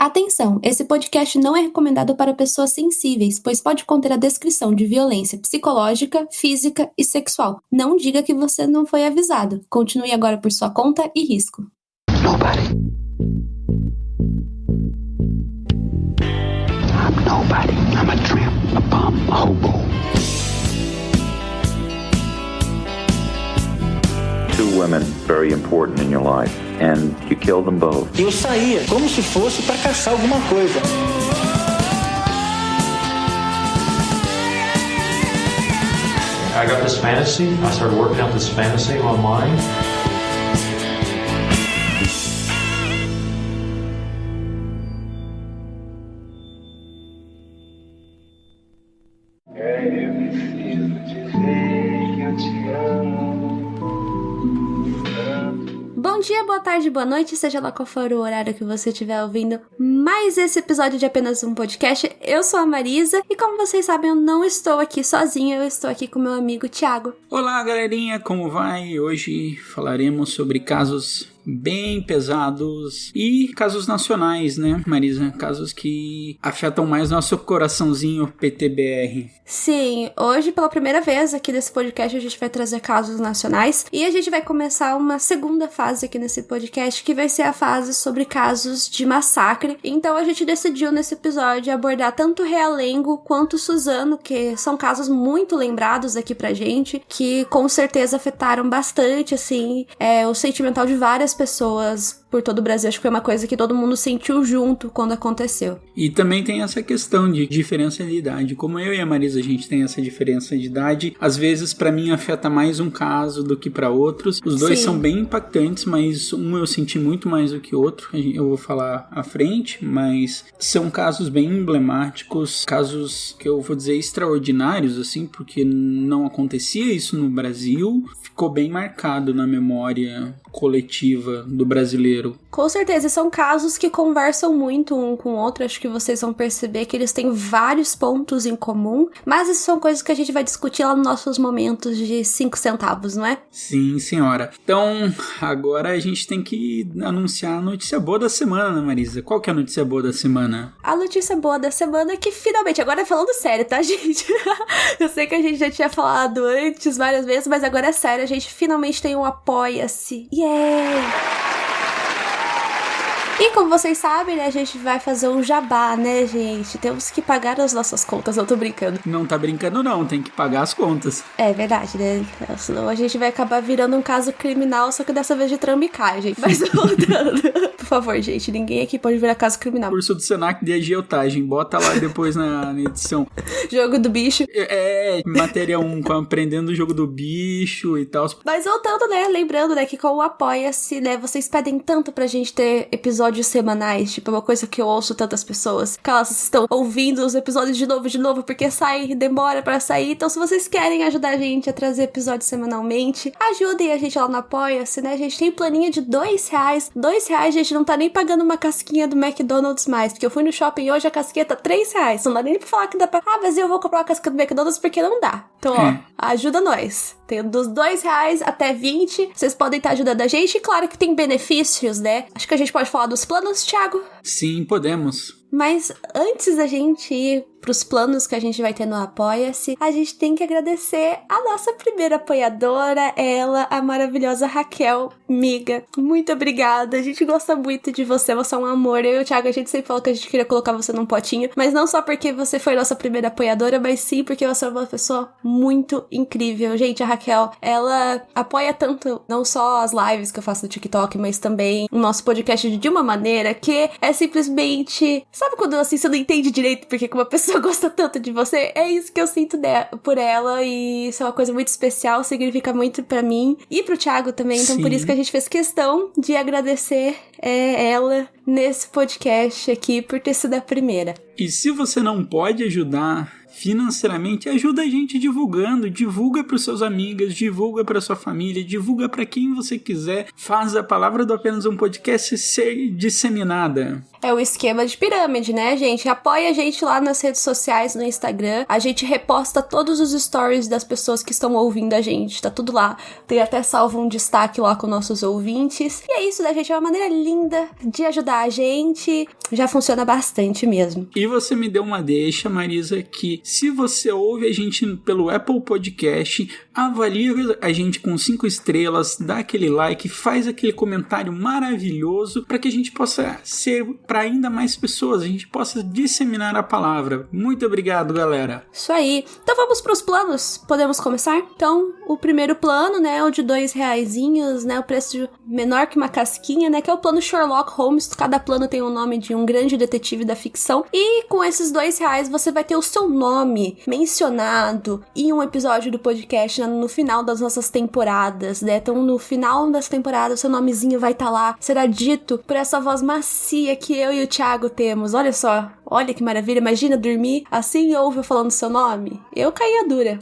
Atenção, esse podcast não é recomendado para pessoas sensíveis, pois pode conter a descrição de violência psicológica, física e sexual. Não diga que você não foi avisado. Continue agora por sua conta e risco. Nobody. I'm nobody. I'm a tramp, a bum, a hobo. Two women very important in your life, and you killed them both. Eu saía como se fosse para caçar alguma coisa. I got this fantasy. I started working out this fantasy online. Bom dia, boa tarde, boa noite, seja lá qual for o horário que você estiver ouvindo mais esse episódio de apenas um podcast. Eu sou a Marisa e como vocês sabem, eu não estou aqui sozinha, eu estou aqui com meu amigo Thiago. Olá, galerinha, como vai? Hoje falaremos sobre casos bem pesados e casos nacionais, né, Marisa? Casos que afetam mais nosso coraçãozinho PTBR. Sim, hoje pela primeira vez aqui nesse podcast a gente vai trazer casos nacionais e a gente vai começar uma segunda fase aqui nesse podcast que vai ser a fase sobre casos de massacre. Então a gente decidiu nesse episódio abordar tanto Realengo quanto Suzano, que são casos muito lembrados aqui pra gente, que com certeza afetaram bastante, assim, o sentimental de várias pessoas por todo o Brasil. Acho que foi uma coisa que todo mundo sentiu junto quando aconteceu. E também tem essa questão de diferença de idade. Como eu e a Marisa, a gente tem essa diferença de idade. Às vezes, pra mim, afeta mais um caso do que pra outros. Os dois são bem impactantes, mas um eu senti muito mais do que o outro. Eu vou falar à frente, mas são casos bem emblemáticos, casos que eu vou dizer extraordinários, assim, porque não acontecia isso no Brasil. Ficou bem marcado na memória coletiva do brasileiro. Com certeza, são casos que conversam muito um com o outro. Acho que vocês vão perceber que eles têm vários pontos em comum, mas isso são coisas que a gente vai discutir lá nos nossos momentos de 5 centavos, não é? Sim, senhora. Então, agora a gente tem que anunciar a notícia boa da semana, né, Marisa? Qual que é a notícia boa da semana? A notícia boa da semana é que finalmente, agora falando sério, tá, gente? Eu sei que a gente já tinha falado antes várias vezes, mas agora é sério, a gente finalmente tem um Apoia-se. E como vocês sabem, né, a gente vai fazer um jabá, né, gente? Temos que pagar as nossas contas, eu tô brincando. Não tá brincando não, tem que pagar as contas. É verdade, né? Senão a gente vai acabar virando um caso criminal, só que dessa vez de trambicagem. Mas voltando. Por favor, gente, ninguém aqui pode virar caso criminal. Curso do Senac de agiotagem, bota lá depois na edição. Jogo do bicho. Matéria 1, aprendendo o jogo do bicho e tal. Mas voltando, né, lembrando, né, que com o Apoia-se, né, vocês pedem tanto pra gente ter episódios semanais, tipo, é uma coisa que eu ouço tantas pessoas, que elas estão ouvindo os episódios de novo, porque sai e demora pra sair. Então, se vocês querem ajudar a gente a trazer episódios semanalmente, ajudem a gente lá no Apoia-se, né? A gente tem planinha de R$2. R$2, a gente não tá nem pagando uma casquinha do McDonald's mais, porque eu fui no shopping hoje, a casquinha tá R$3. Não dá nem pra falar que dá pra... mas eu vou comprar uma casquinha do McDonald's porque não dá. Então, ajuda nós. Tem dos R$2 até 20, vocês podem estar ajudando a gente. E claro que tem benefícios, né? Acho que a gente pode falar dos planos, Thiago? Sim, podemos. Mas antes da gente ir pros planos que a gente vai ter no Apoia-se, a gente tem que agradecer a nossa primeira apoiadora, ela, a maravilhosa Raquel Miga. Muito obrigada, a gente gosta muito de você, você é um amor. Eu e o Thiago, a gente sempre falou que a gente queria colocar você num potinho, mas não só porque você foi nossa primeira apoiadora, mas sim porque você é uma pessoa muito incrível. Gente, a Raquel, ela apoia tanto, não só as lives que eu faço no TikTok, mas também o nosso podcast de uma maneira que é simplesmente... Sabe quando assim você não entende direito porque uma pessoa gosta tanto de você? É isso que eu sinto por ela, e isso é uma coisa muito especial, significa muito pra mim e pro Thiago também. Então por isso que a gente fez questão de agradecer ela nesse podcast aqui por ter sido a primeira. E se você não pode ajudar financeiramente, ajuda a gente divulgando, divulga para os seus amigos, divulga para sua família, divulga para quem você quiser, faz a palavra do Apenas um Podcast ser disseminada. É o esquema de pirâmide, né, gente? Apoia a gente lá nas redes sociais, no Instagram. A gente reposta todos os stories das pessoas que estão ouvindo a gente. Tá tudo lá. Tem até salvo um destaque lá com nossos ouvintes. E é isso, né, gente? É uma maneira linda de ajudar a gente. Já funciona bastante mesmo. E você me deu uma deixa, Marisa, que se você ouve a gente pelo Apple Podcast, avalia a gente com 5 estrelas, dá aquele like, faz aquele comentário maravilhoso para que a gente possa ser para ainda mais pessoas, a gente possa disseminar a palavra. Muito obrigado, galera. Isso aí. Então vamos para os planos. Podemos começar? Então, o primeiro plano, né, é o de R$2, né, o preço menor que uma casquinha, né, que é o plano Sherlock Holmes. Cada plano tem o nome de um grande detetive da ficção. E com esses R$2 você vai ter o seu nome mencionado em um episódio do podcast no final das nossas temporadas, né? Então, no final das temporadas, seu nomezinho vai estar lá. Será dito por essa voz macia que eu e o Thiago temos. Olha só, olha que maravilha. Imagina dormir assim e ouvir eu falando seu nome. Eu caía dura.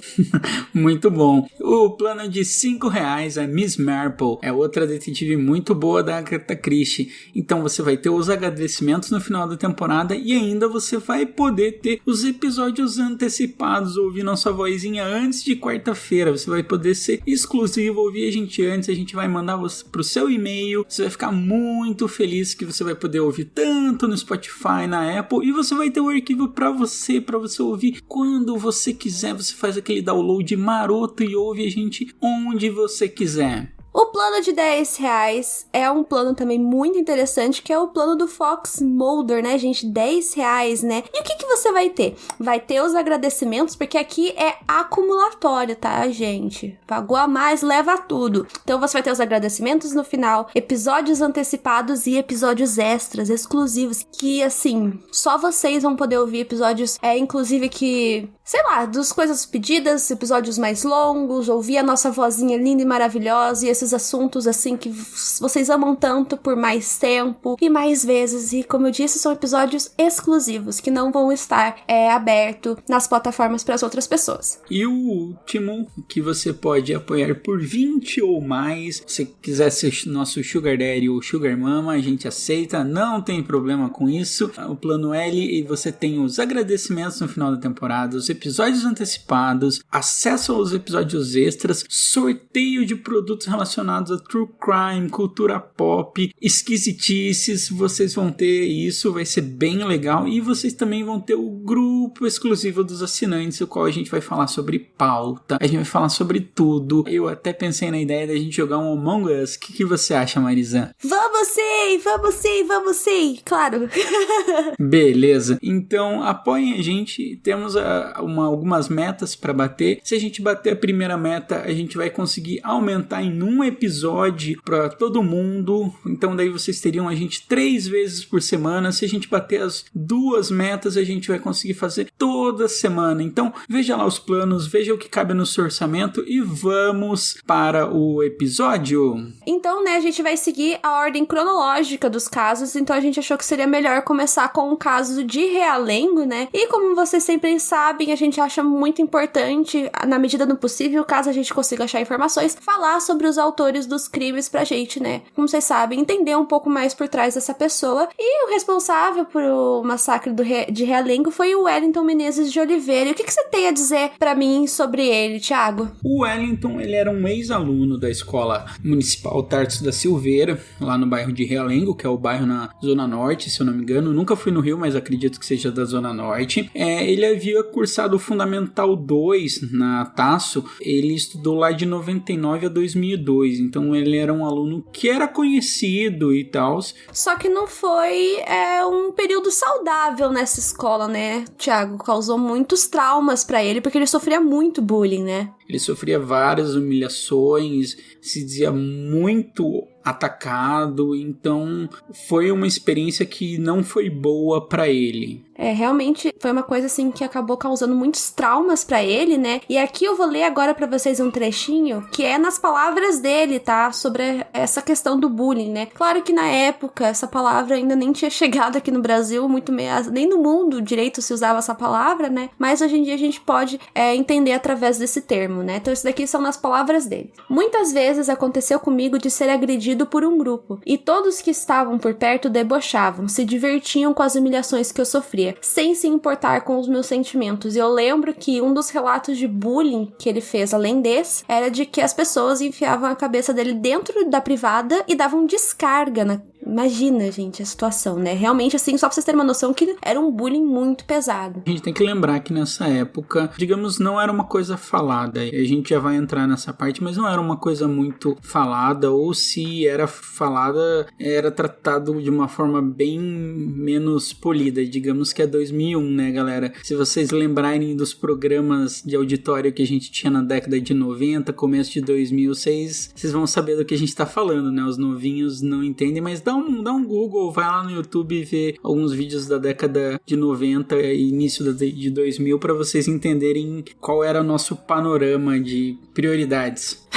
Muito bom. O plano de R$5 é Miss Marple. É outra detetive muito boa da Agatha Christie. Então você vai ter os agradecimentos no final da temporada e ainda você vai poder ter os episódios antecipados, ouvir nossa vozinha antes de quarta-feira. Você vai poder ser exclusivo, ouvir a gente antes. A gente vai mandar você pro seu e-mail. Você vai ficar muito feliz que você vai poder ouvir tanto no Spotify, na Apple, e você vai ter o arquivo para você ouvir quando você quiser. Você faz aquele download maroto e ouve a gente onde você quiser. O plano de R$10 é um plano também muito interessante, que é o plano do Fox Mulder, né, gente? R$10, né? E o que você vai ter? Vai ter os agradecimentos, porque aqui é acumulatório, tá, gente? Pagou a mais, leva tudo. Então você vai ter os agradecimentos no final, episódios antecipados e episódios extras, exclusivos, que, assim, só vocês vão poder ouvir episódios, inclusive que, sei lá, das coisas pedidas, episódios mais longos, ouvir a nossa vozinha linda e maravilhosa e esses assuntos, assim, que vocês amam tanto por mais tempo e mais vezes. E, como eu disse, são episódios exclusivos, que não vão estar aberto nas plataformas para as outras pessoas. E o último, que você pode apoiar por 20 ou mais. Se quiser ser nosso Sugar Daddy ou Sugar Mama, a gente aceita, não tem problema com isso. O plano L, e você tem os agradecimentos no final da temporada, os episódios antecipados, acesso aos episódios extras, sorteio de produtos relacionados a true crime, cultura pop, esquisitices. Vocês vão ter isso, vai ser bem legal. E vocês também vão ter o grupo exclusivo dos assinantes, o qual a gente vai falar sobre pauta, a gente vai falar sobre tudo. Eu até pensei na ideia da gente jogar um Among Us. O que você acha, Marisa? Vamos sim, claro. Beleza, então apoiem a gente. Temos algumas metas para bater. Se a gente bater a primeira meta, a gente vai conseguir aumentar em um episódio para todo mundo. Então daí vocês teriam a gente 3 vezes por semana. Se a gente bater as 2 metas, a gente vai conseguir fazer toda semana. Então veja lá os planos, veja o que cabe no seu orçamento e vamos para o episódio. Então, né, a gente vai seguir a ordem cronológica dos casos. Então a gente achou que seria melhor começar com um caso de realengo, né? E como vocês sempre sabem, a gente acha muito importante, na medida do possível, caso a gente consiga achar informações, falar sobre os autores dos crimes pra gente, né? Como vocês sabem, entender um pouco mais por trás dessa pessoa. E o responsável por o massacre de Realengo foi o Wellington Menezes de Oliveira. E o que você tem a dizer pra mim sobre ele, Thiago? O Wellington, ele era um ex-aluno da Escola Municipal Tarso da Silveira, lá no bairro de Realengo, que é o bairro na Zona Norte, se eu não me engano. Nunca fui no Rio, mas acredito que seja da Zona Norte. Ele havia cursado o Fundamental 2 na Tasso. Ele estudou lá de 99 a 2002, então ele era um aluno que era conhecido e tal. Só que não foi um período saudável nessa escola, né, Thiago? Causou muitos traumas pra ele, porque ele sofria muito bullying, né? Ele sofria várias humilhações, se dizia muito atacado, então foi uma experiência que não foi boa pra ele. Realmente foi uma coisa, assim, que acabou causando muitos traumas pra ele, né? E aqui eu vou ler agora pra vocês um trechinho, que é nas palavras dele, tá? Sobre essa questão do bullying, né? Claro que na época, essa palavra ainda nem tinha chegado aqui no Brasil, muito menos, nem no mundo direito se usava essa palavra, né? Mas hoje em dia a gente pode entender através desse termo, né? Então isso daqui são nas palavras dele. Muitas vezes aconteceu comigo de ser agredido por um grupo, e todos que estavam por perto debochavam, se divertiam com as humilhações que eu sofria, sem se importar com os meus sentimentos. E eu lembro que um dos relatos de bullying que ele fez, além desse, era de que as pessoas enfiavam a cabeça dele dentro da privada e davam descarga na... Imagina, gente, a situação, né? Realmente, assim, só pra vocês terem uma noção que era um bullying muito pesado. A gente tem que lembrar que nessa época, digamos, não era uma coisa falada. A gente já vai entrar nessa parte, mas não era uma coisa muito falada, ou se era falada, era tratado de uma forma bem menos polida. Digamos que é 2001, né, galera? Se vocês lembrarem dos programas de auditório que a gente tinha na década de 90, começo de 2006, vocês vão saber do que a gente tá falando, né? Os novinhos não entendem, mas dá um Google, vai lá no YouTube e vê alguns vídeos da década de 90 e início de 2000 para vocês entenderem qual era o nosso panorama de prioridades.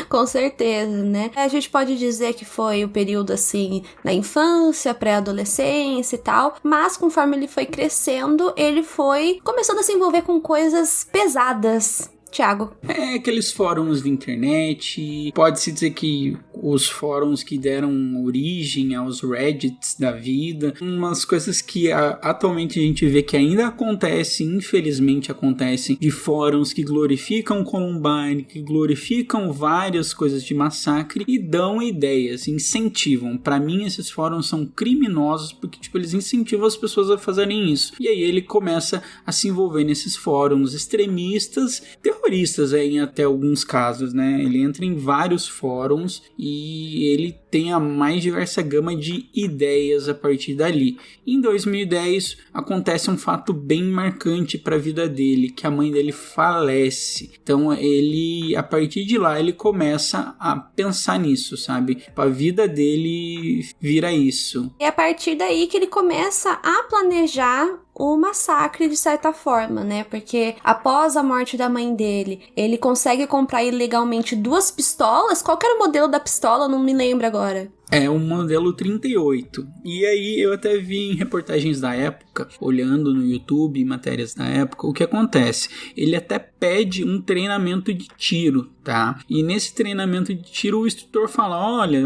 Com certeza, né? A gente pode dizer que foi o período, assim, da infância, pré-adolescência e tal, mas conforme ele foi crescendo, ele foi começando a se envolver com coisas pesadas. Thiago. Aqueles fóruns de internet, pode-se dizer que os fóruns que deram origem aos Reddits da vida, umas coisas que atualmente a gente vê que ainda acontecem, infelizmente acontecem, de fóruns que glorificam Columbine, que glorificam várias coisas de massacre e dão ideias, incentivam. Pra mim esses fóruns são criminosos porque eles incentivam as pessoas a fazerem isso. E aí ele começa a se envolver nesses fóruns extremistas, terroristas em até alguns casos, né? Ele entra em vários fóruns e ele tem a mais diversa gama de ideias a partir dali. Em 2010 acontece um fato bem marcante para a vida dele, que a mãe dele falece. Então ele, a partir de lá, ele começa a pensar nisso, sabe? A vida dele vira isso. É a partir daí que ele começa a planejar o massacre de certa forma, né? Porque após a morte da mãe dele, ele consegue comprar ilegalmente 2 pistolas. Qual que era o modelo da pistola? Não me lembro agora. É um modelo 38. E aí eu até vi em reportagens da época, olhando no YouTube, matérias da época, o que acontece. Ele até pede um treinamento de tiro, tá? E nesse treinamento de tiro o instrutor fala, olha,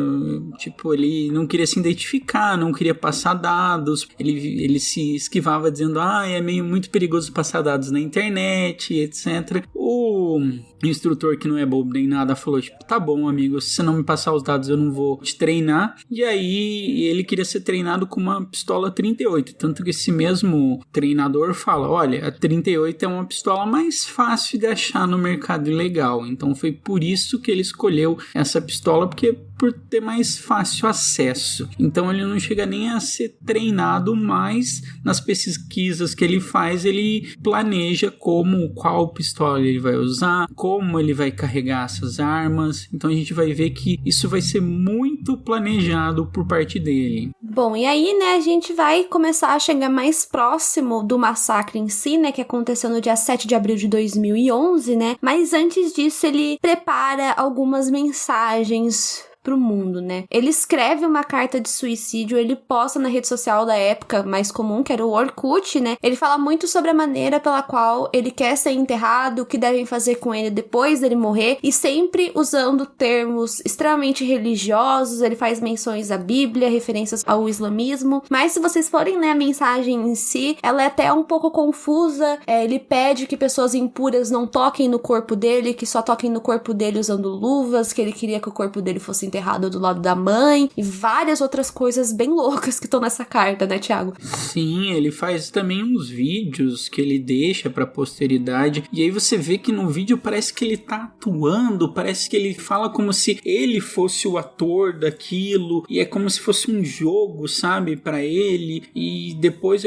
ele não queria se identificar, não queria passar dados, ele se esquivava dizendo, é muito perigoso passar dados na internet, etc. O instrutor, que não é bobo nem nada, falou, tá bom, amigo, se você não me passar os dados eu não vou te treinar. E aí ele queria ser treinado com uma pistola 38, tanto que esse mesmo treinador fala, olha, a 38 é uma pistola mais fácil de achar no mercado ilegal, então foi por isso que ele escolheu essa pistola, porque por ter mais fácil acesso. Então ele não chega nem a ser treinado, mas nas pesquisas que ele faz, ele planeja qual pistola ele vai usar, como ele vai carregar essas armas. Então a gente vai ver que isso vai ser muito planejado por parte dele. Bom, e aí, né, a gente vai começar a chegar mais próximo do massacre em si, né, que aconteceu no dia 7 de abril de 2011, né, mas antes disso ele prepara algumas mensagens pro mundo, né? Ele escreve uma carta de suicídio, ele posta na rede social da época mais comum, que era o Orkut, né? Ele fala muito sobre a maneira pela qual ele quer ser enterrado, o que devem fazer com ele depois dele morrer, e sempre usando termos extremamente religiosos. Ele faz menções à Bíblia, referências ao islamismo, mas se vocês forem ler a mensagem em si, ela é até um pouco confusa. Ele pede que pessoas impuras não toquem no corpo dele, que só toquem no corpo dele usando luvas, que ele queria que o corpo dele fosse enterrado do lado da mãe, e várias outras coisas bem loucas que estão nessa carta, né, Thiago? Sim, ele faz também uns vídeos que ele deixa pra posteridade, e aí você vê que no vídeo parece que ele tá atuando, parece que ele fala como se ele fosse o ator daquilo, e é como se fosse um jogo, sabe, pra ele, e depois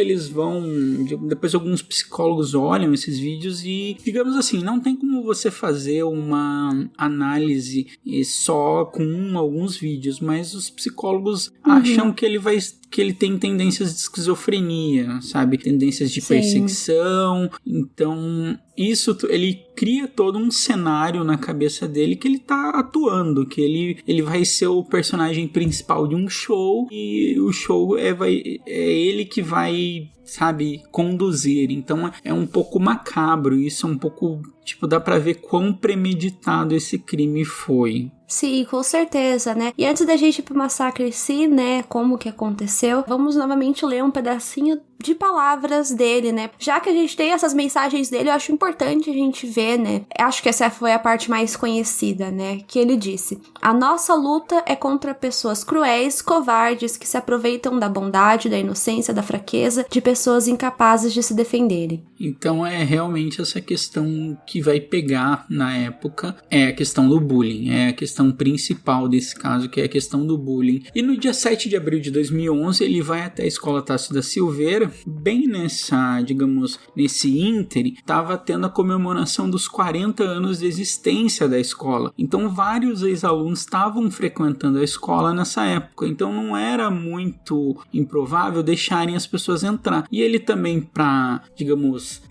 depois alguns psicólogos olham esses vídeos e, digamos assim, não tem como você fazer uma análise só com um alguns vídeos, mas os psicólogos acham que ele tem tendências de esquizofrenia, sabe? Tendências de perseguição. Então, isso, ele cria todo um cenário na cabeça dele que ele tá atuando, que ele vai ser o personagem principal de um show e o show é ele que vai, sabe, conduzir. Então é um pouco macabro, isso é um pouco, tipo, dá pra ver quão premeditado esse crime foi. Sim, com certeza, né? E antes da gente ir pro massacre em si, né, como que aconteceu, vamos novamente ler um pedacinho de palavras dele, né? Já que a gente tem essas mensagens dele, eu acho importante a gente ver, né? Acho que essa foi a parte mais conhecida, né? Que ele disse: a nossa luta é contra pessoas cruéis, covardes, que se aproveitam da bondade, da inocência, da fraqueza de pessoas incapazes de se defenderem. Então é realmente essa questão que vai pegar na época, é a questão do bullying, é a questão principal desse caso, que é a questão do bullying. E no dia 7 de abril de 2011, ele vai até a Escola Tássio da Silveira, bem nesse ínterim, estava tendo a comemoração dos 40 anos de existência da escola. Então vários ex-alunos estavam frequentando a escola nessa época, então não era muito improvável deixarem as pessoas entrar. E ele também, para,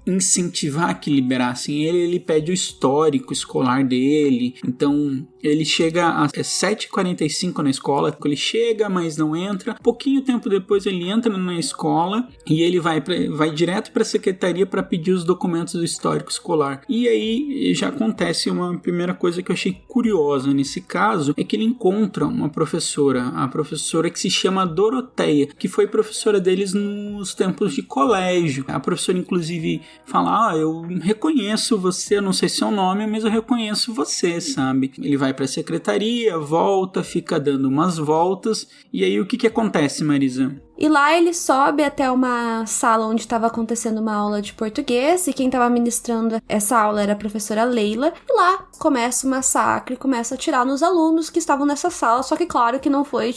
incentivar que liberassem ele pede o histórico escolar dele. Então ele chega às 7h45 na escola, ele chega, mas não entra. Pouquinho tempo depois ele entra na escola e ele vai direto para a secretaria para pedir os documentos do histórico escolar. E aí já acontece uma primeira coisa que eu achei curiosa nesse caso, é que ele encontra uma professora, a professora que se chama Doroteia, que foi professora deles nos tempos de colégio. A professora inclusive fala: eu reconheço você, eu não sei seu nome, mas eu reconheço você, sabe? Ele vai para a secretaria, volta, fica dando umas voltas, e aí o que acontece, Marisa? E lá ele sobe até uma sala onde estava acontecendo uma aula de português, e quem estava ministrando essa aula era a professora Leila, e lá começa o massacre, começa a atirar nos alunos que estavam nessa sala, só que claro que não foi,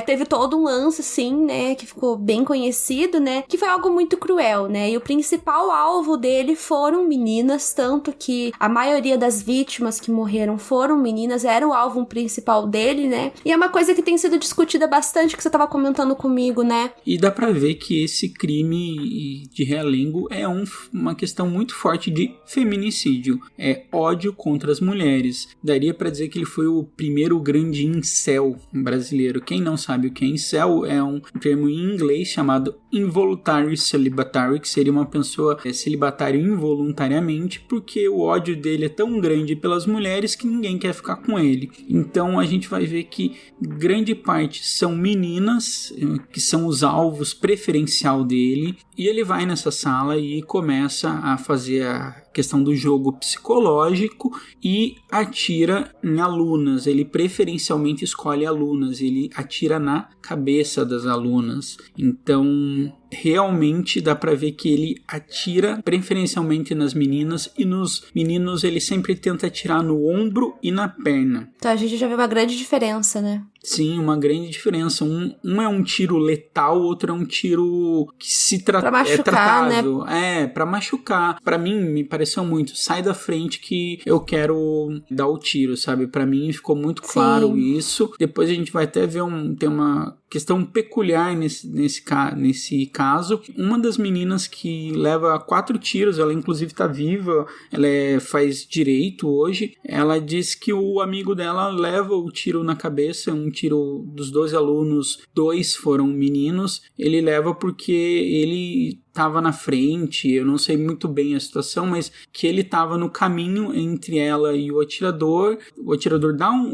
teve todo um lance, sim, né, que ficou bem conhecido, né, que foi algo muito cruel, né, e o principal alvo dele foram meninas, tanto que a maioria das vítimas que morreram foram meninas, era o alvo principal dele, né, e é uma coisa que tem sido discutida bastante, que você estava comentando comigo, né. E dá pra ver que esse crime de realengo é uma questão muito forte de feminicídio, é ódio contra as mulheres. Daria pra dizer que ele foi o primeiro grande incel brasileiro. Quem não sabe o que é incel, é um termo em inglês chamado involuntary celibatary, que seria uma pessoa celibatária involuntariamente, porque o ódio dele é tão grande pelas mulheres que ninguém quer ficar com ele. Então a gente vai ver que grande parte são meninas, que são os alvos preferencial dele, e ele vai nessa sala e começa a fazer a questão do jogo psicológico e atira em alunas. Ele preferencialmente escolhe alunas, ele atira na cabeça das alunas. Então realmente dá pra ver que ele atira preferencialmente nas meninas, e nos meninos ele sempre tenta atirar no ombro e na perna. Então a gente já vê uma grande diferença, né? Sim, uma grande diferença. Um é um tiro letal, o outro é um tiro que se trata pra machucar, tratável. né? Pra machucar. Pra mim, me pareceu muito, sai da frente que eu quero dar o tiro, sabe? Pra mim ficou muito claro. Sim. Isso. Depois a gente vai até ver tem uma questão peculiar nesse caso. Uma das meninas que leva 4 tiros, ela inclusive tá viva, ela faz direito hoje, ela diz que o amigo dela leva o tiro na cabeça, um tiro dos 12 alunos, 2 foram meninos, ele leva porque ele estava na frente, eu não sei muito bem a situação, mas que ele estava no caminho entre ela e o atirador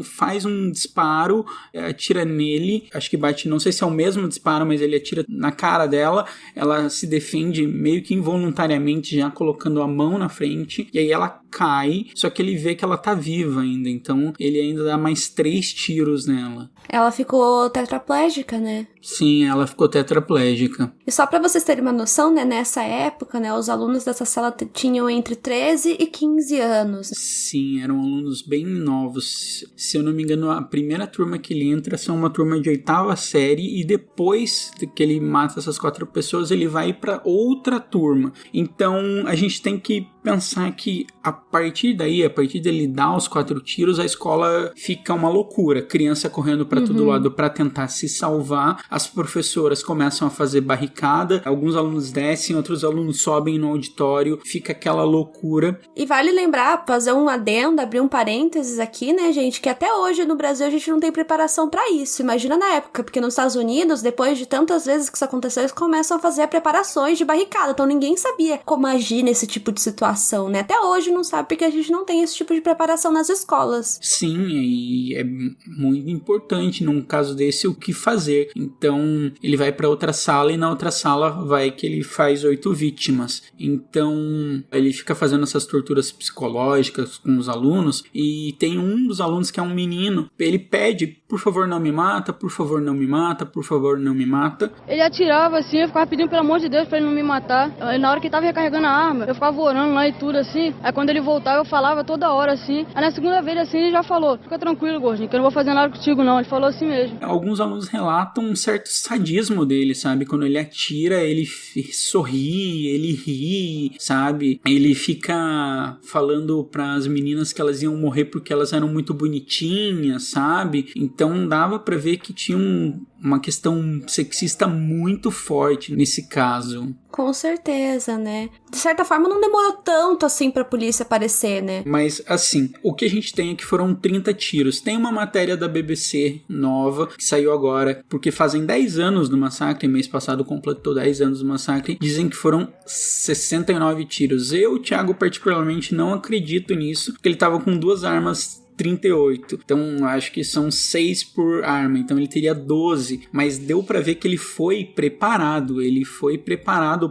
faz um disparo, atira nele, acho que bate, não sei se é o mesmo disparo, mas ele atira na cara dela, ela se defende meio que involuntariamente, já colocando a mão na frente, e aí ela cai, só que ele vê que ela tá viva ainda, então ele ainda dá mais 3 tiros nela. Ela ficou tetraplégica, né? Sim, ela ficou tetraplégica. E só pra vocês terem uma noção, né, nessa época, né, os alunos dessa sala tinham entre 13 e 15 anos. Sim, eram alunos bem novos. Se eu não me engano, a primeira turma que ele entra são uma turma de 8ª série, e depois que ele mata essas 4 pessoas, ele vai pra outra turma. Então, a gente tem que pensar que a partir dele dar os 4 tiros, a escola fica uma loucura. Criança correndo pra todo lado pra tentar se salvar. As professoras começam a fazer barricada. Alguns alunos descem, outros alunos sobem no auditório. Fica aquela loucura. E vale lembrar, fazer um adendo, abrir um parênteses aqui, né, gente, que até hoje no Brasil a gente não tem preparação pra isso. Imagina na época, porque nos Estados Unidos, depois de tantas vezes que isso aconteceu, eles começam a fazer preparações de barricada. Então ninguém sabia como agir nesse tipo de situação, né? Até hoje não sabe porque a gente não tem esse tipo de preparação nas escolas. Sim, e é muito importante num caso desse o que fazer. Então ele vai pra outra sala e na outra sala vai que ele faz 8 vítimas. Então ele fica fazendo essas torturas psicológicas com os alunos e tem um dos alunos que é um menino, ele pede, por favor não me mata, por favor não me mata, por favor não me mata. Ele atirava assim, eu ficava pedindo pelo amor de Deus pra ele não me matar. Aí, na hora que ele tava recarregando a arma, eu ficava orando lá e tudo assim. Aí quando ele voltava eu falava toda hora assim. Aí na segunda vez assim ele já falou, fica tranquilo gordinho, que eu não vou fazer nada contigo não. Ele falou assim mesmo. Alguns alunos relatam um certo sadismo dele, sabe? Quando ele atira, ele sorri, ele ri, sabe? Ele fica falando pras meninas que elas iam morrer porque elas eram muito bonitinhas, sabe? Então dava pra ver que tinha uma questão sexista muito forte nesse caso. Com certeza, né? De certa forma não demorou tanto assim pra polícia aparecer, né? Mas assim, o que a gente tem é que foram 30 tiros. Tem uma matéria da BBC nova, que saiu agora, porque fazem 10 anos do massacre, mês passado completou 10 anos do massacre, dizem que foram 69 tiros. Eu, Thiago, particularmente não acredito nisso, porque ele tava com 2 armas 38, então acho que são 6 por arma, então ele teria 12, mas deu pra ver que ele foi preparado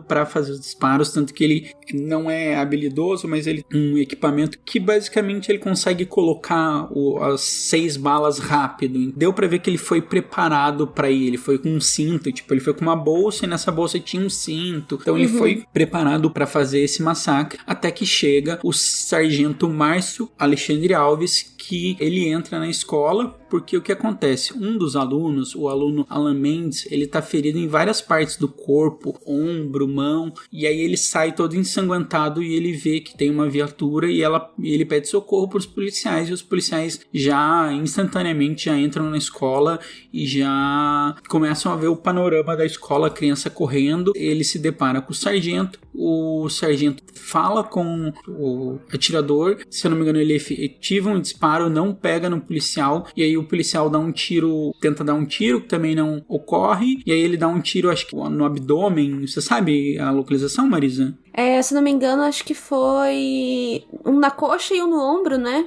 para fazer os disparos, tanto que ele não é habilidoso, mas ele tem um equipamento que basicamente ele consegue colocar as 6 balas rápido, deu pra ver que ele foi preparado pra ir, ele foi com um cinto, tipo, ele foi com uma bolsa e nessa bolsa tinha um cinto, então ele foi preparado pra fazer esse massacre, até que chega o sargento Márcio Alexandre Alves, que ele entra na escola, porque o que acontece? Um dos alunos, o aluno Alan Mendes, ele tá ferido em várias partes do corpo, ombro, mão, e aí ele sai todo ensanguentado e ele vê que tem uma viatura e ele pede socorro para os policiais, e os policiais já instantaneamente já entram na escola e já começam a ver o panorama da escola, a criança correndo, ele se depara com o sargento fala com o atirador, se eu não me engano ele efetiva um disparo, não pega no policial, e aí o policial tenta dar um tiro, que também não ocorre, e aí ele dá um tiro, acho que no abdômen. Você sabe a localização, Marisa? Se não me engano, acho que foi um na coxa e um no ombro, né?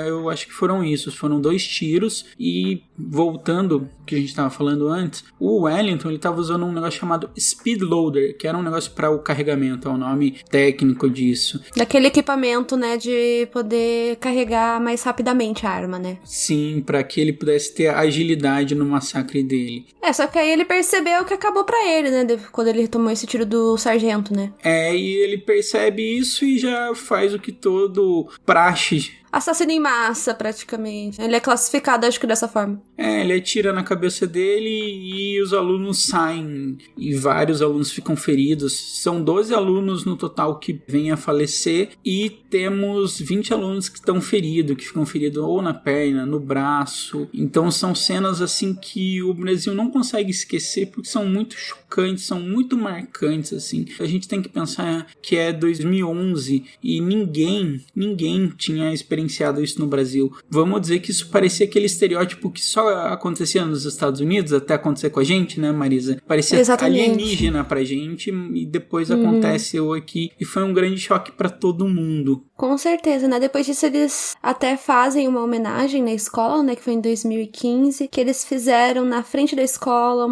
Eu acho que foram foram 2 tiros. E voltando ao que a gente estava falando antes, o Wellington ele estava usando um negócio chamado Speed Loader, que era um negócio para o carregamento, é o nome técnico disso. Daquele equipamento, né, de poder carregar mais rapidamente a arma, né? Sim, para que ele pudesse ter agilidade no massacre dele. Só que aí ele percebeu que acabou para ele, né, quando ele tomou esse tiro do sargento, né? E ele percebe isso e já faz o que todo praxe. Assassino em massa, praticamente. Ele é classificado, acho que dessa forma. Ele atira na cabeça dele e os alunos saem. E vários alunos ficam feridos. São 12 alunos no total que vêm a falecer. E temos 20 alunos que estão feridos, que ficam feridos ou na perna, no braço. Então são cenas assim que o Brasil não consegue esquecer, porque são muito chocantes, são muito marcantes, assim. A gente tem que pensar que é 2011 e ninguém tinha experienciado isso no Brasil. Vamos dizer que isso parecia aquele estereótipo que só acontecia nos Estados Unidos, até acontecer com a gente, né, Marisa? Parecia alienígena pra gente e depois aconteceu aqui e foi um grande choque pra todo mundo. Com certeza, né? Depois disso eles até fazem uma homenagem na escola, né, que foi em 2015, que eles fizeram na frente da escola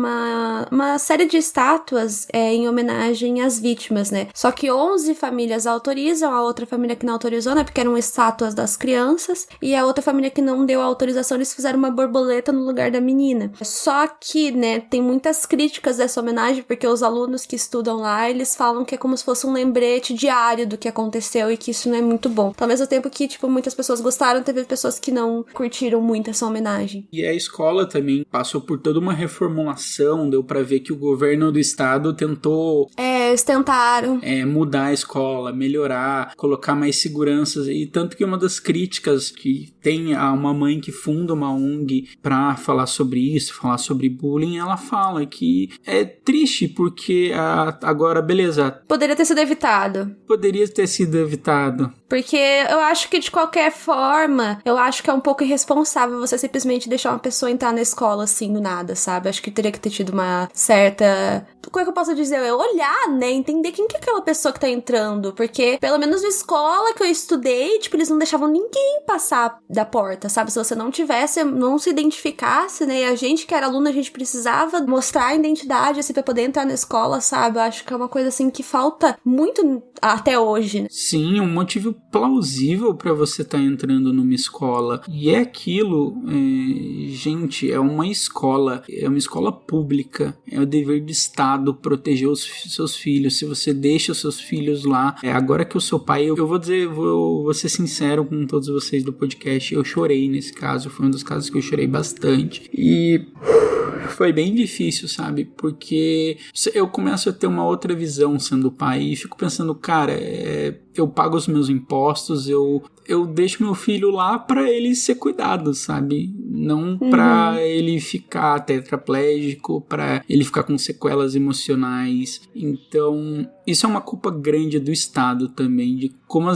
uma série de estátuas em homenagem às vítimas, né? Só que 11 famílias autorizam, a outra família que não autorizou, né, porque eram estátuas das crianças, e a outra família que não deu a autorização, eles fizeram uma borboleta no lugar da menina. Só que, né, tem muitas críticas dessa homenagem, porque os alunos que estudam lá, eles falam que é como se fosse um lembrete diário do que aconteceu e que isso não é muito bom. Então, ao mesmo tempo que, muitas pessoas gostaram, teve pessoas que não curtiram muito essa homenagem. E a escola também passou por toda uma reformulação, deu pra ver que o governo do estado tentou... Eles tentaram. Mudar a escola, melhorar, colocar mais seguranças. E tanto que uma das críticas que tem a uma mãe que funda uma ONG pra falar sobre isso, falar sobre bullying, ela fala que é triste porque agora, beleza. Poderia ter sido evitado. Poderia ter sido evitado. Porque eu acho que de qualquer forma, eu acho que é um pouco irresponsável você simplesmente deixar uma pessoa entrar na escola assim do nada, sabe? Acho que teria que ter tido uma certa... Como é que eu posso dizer? Olhar, né? Entender quem que é aquela pessoa que tá entrando. Porque, pelo menos na escola que eu estudei, tipo, eles não deixavam ninguém passar da porta, sabe? Se você não tivesse, não se identificasse, né? E a gente que era aluna, a gente precisava mostrar a identidade, assim, pra poder entrar na escola, sabe? Eu acho que é uma coisa, assim, que falta muito até hoje, né? Sim, um motivo plausível pra você estar entrando numa escola. E é aquilo, gente, é uma escola pública, é o dever do Estado proteger os seus filhos. Se você deixa os seus filhos lá, agora que eu sou pai, eu vou ser sincero com todos vocês do podcast, eu chorei nesse caso, foi um dos casos que eu chorei bastante. E foi bem difícil, sabe? Porque eu começo a ter uma outra visão sendo pai e fico pensando, cara, eu pago os meus impostos, eu deixo meu filho lá pra ele ser cuidado, sabe? Não pra ele ficar tetraplégico, pra ele ficar com sequelas emocionais. Então, isso é uma culpa grande do Estado também, de como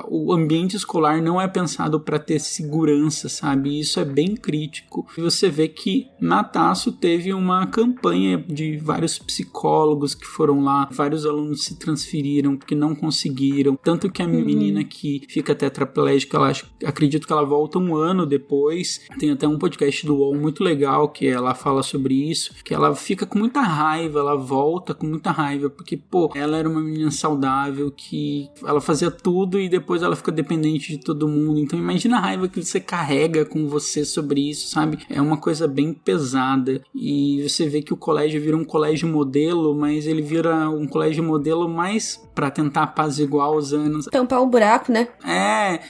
o ambiente escolar não é pensado pra ter segurança, sabe? Isso é bem crítico. E você vê que na Tasso teve uma campanha de vários psicólogos que foram lá, vários alunos se transferiram porque não conseguiram. Tanto que a menina que fica tetraplégica, acredito que ela volta um ano depois. Tem até um podcast do UOL muito legal que ela fala sobre isso, que ela fica com muita raiva, ela volta com muita raiva, porque, ela era uma menina saudável, que ela fazia tudo e depois ela fica dependente de todo mundo. Então imagina a raiva que você carrega com você sobre isso, sabe? É uma coisa bem pesada. E você vê que o colégio vira um colégio modelo, mas ele vira um colégio modelo mais pra tentar apaziguar os anos. Tampar um buraco, né?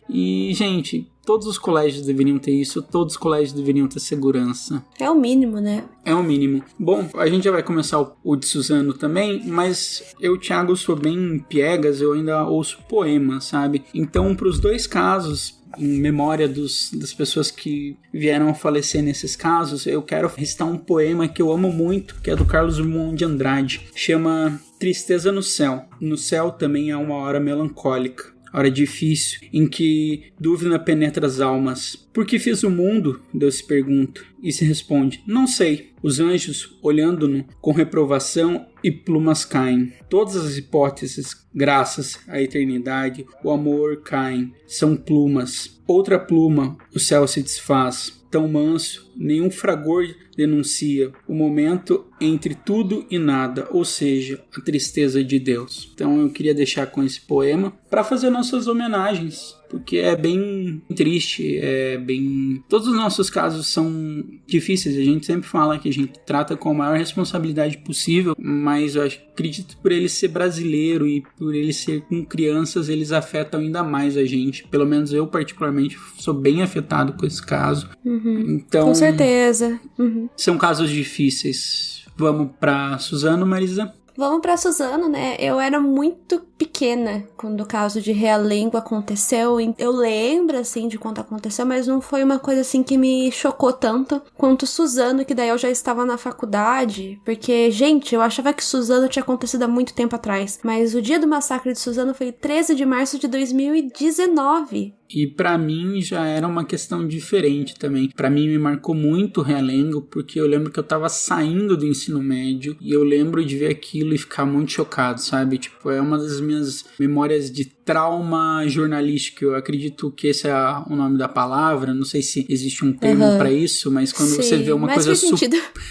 E, gente, todos os colégios deveriam ter isso, todos os colégios deveriam ter segurança. É o mínimo, né? É o mínimo. Bom, a gente já vai começar o de Suzano também, mas eu, Thiago, sou bem piegas, eu ainda ouço poemas, sabe? Então, pros dois casos, em memória das pessoas que vieram a falecer nesses casos, eu quero recitar um poema que eu amo muito, que é do Carlos Drummond de Andrade. Chama Tristeza no Céu. No céu também há uma hora melancólica, hora difícil, em que dúvida penetra as almas. Por que fiz o mundo? Deus se pergunta, e se responde, não sei. Os anjos, olhando-no com reprovação, e plumas caem. Todas as hipóteses, graças à eternidade, o amor caem. São plumas. Outra pluma, o céu se desfaz. Tão manso, nenhum fragor denuncia o momento entre tudo e nada, ou seja, a tristeza de Deus. Então eu queria deixar com esse poema para fazer nossas homenagens, porque é bem triste, todos os nossos casos são difíceis, a gente sempre fala que a gente trata com a maior responsabilidade possível, mas eu acredito por ele ser brasileiro e por ele ser com crianças, eles afetam ainda mais a gente, pelo menos eu particularmente sou bem afetado com esse caso. Então, com certeza. São casos difíceis. Vamos pra Suzano, Marisa? Vamos pra Suzano, né? Eu era muito pequena quando o caso de Realengo aconteceu. Eu lembro, assim, de quando aconteceu, mas não foi uma coisa, assim, que me chocou tanto quanto Suzano, que daí eu já estava na faculdade. Porque, gente, eu achava que Suzano tinha acontecido há muito tempo atrás. Mas o dia do massacre de Suzano foi 13 de março de 2019. E pra mim já era uma questão diferente também. Pra mim me marcou muito Realengo, porque eu lembro que eu tava saindo do ensino médio e eu lembro de ver aquilo e ficar muito chocado, sabe? Tipo, é uma das minhas memórias de trauma jornalístico. Eu acredito que esse é o nome da palavra, não sei se existe um termo pra isso, mas quando você vê uma coisa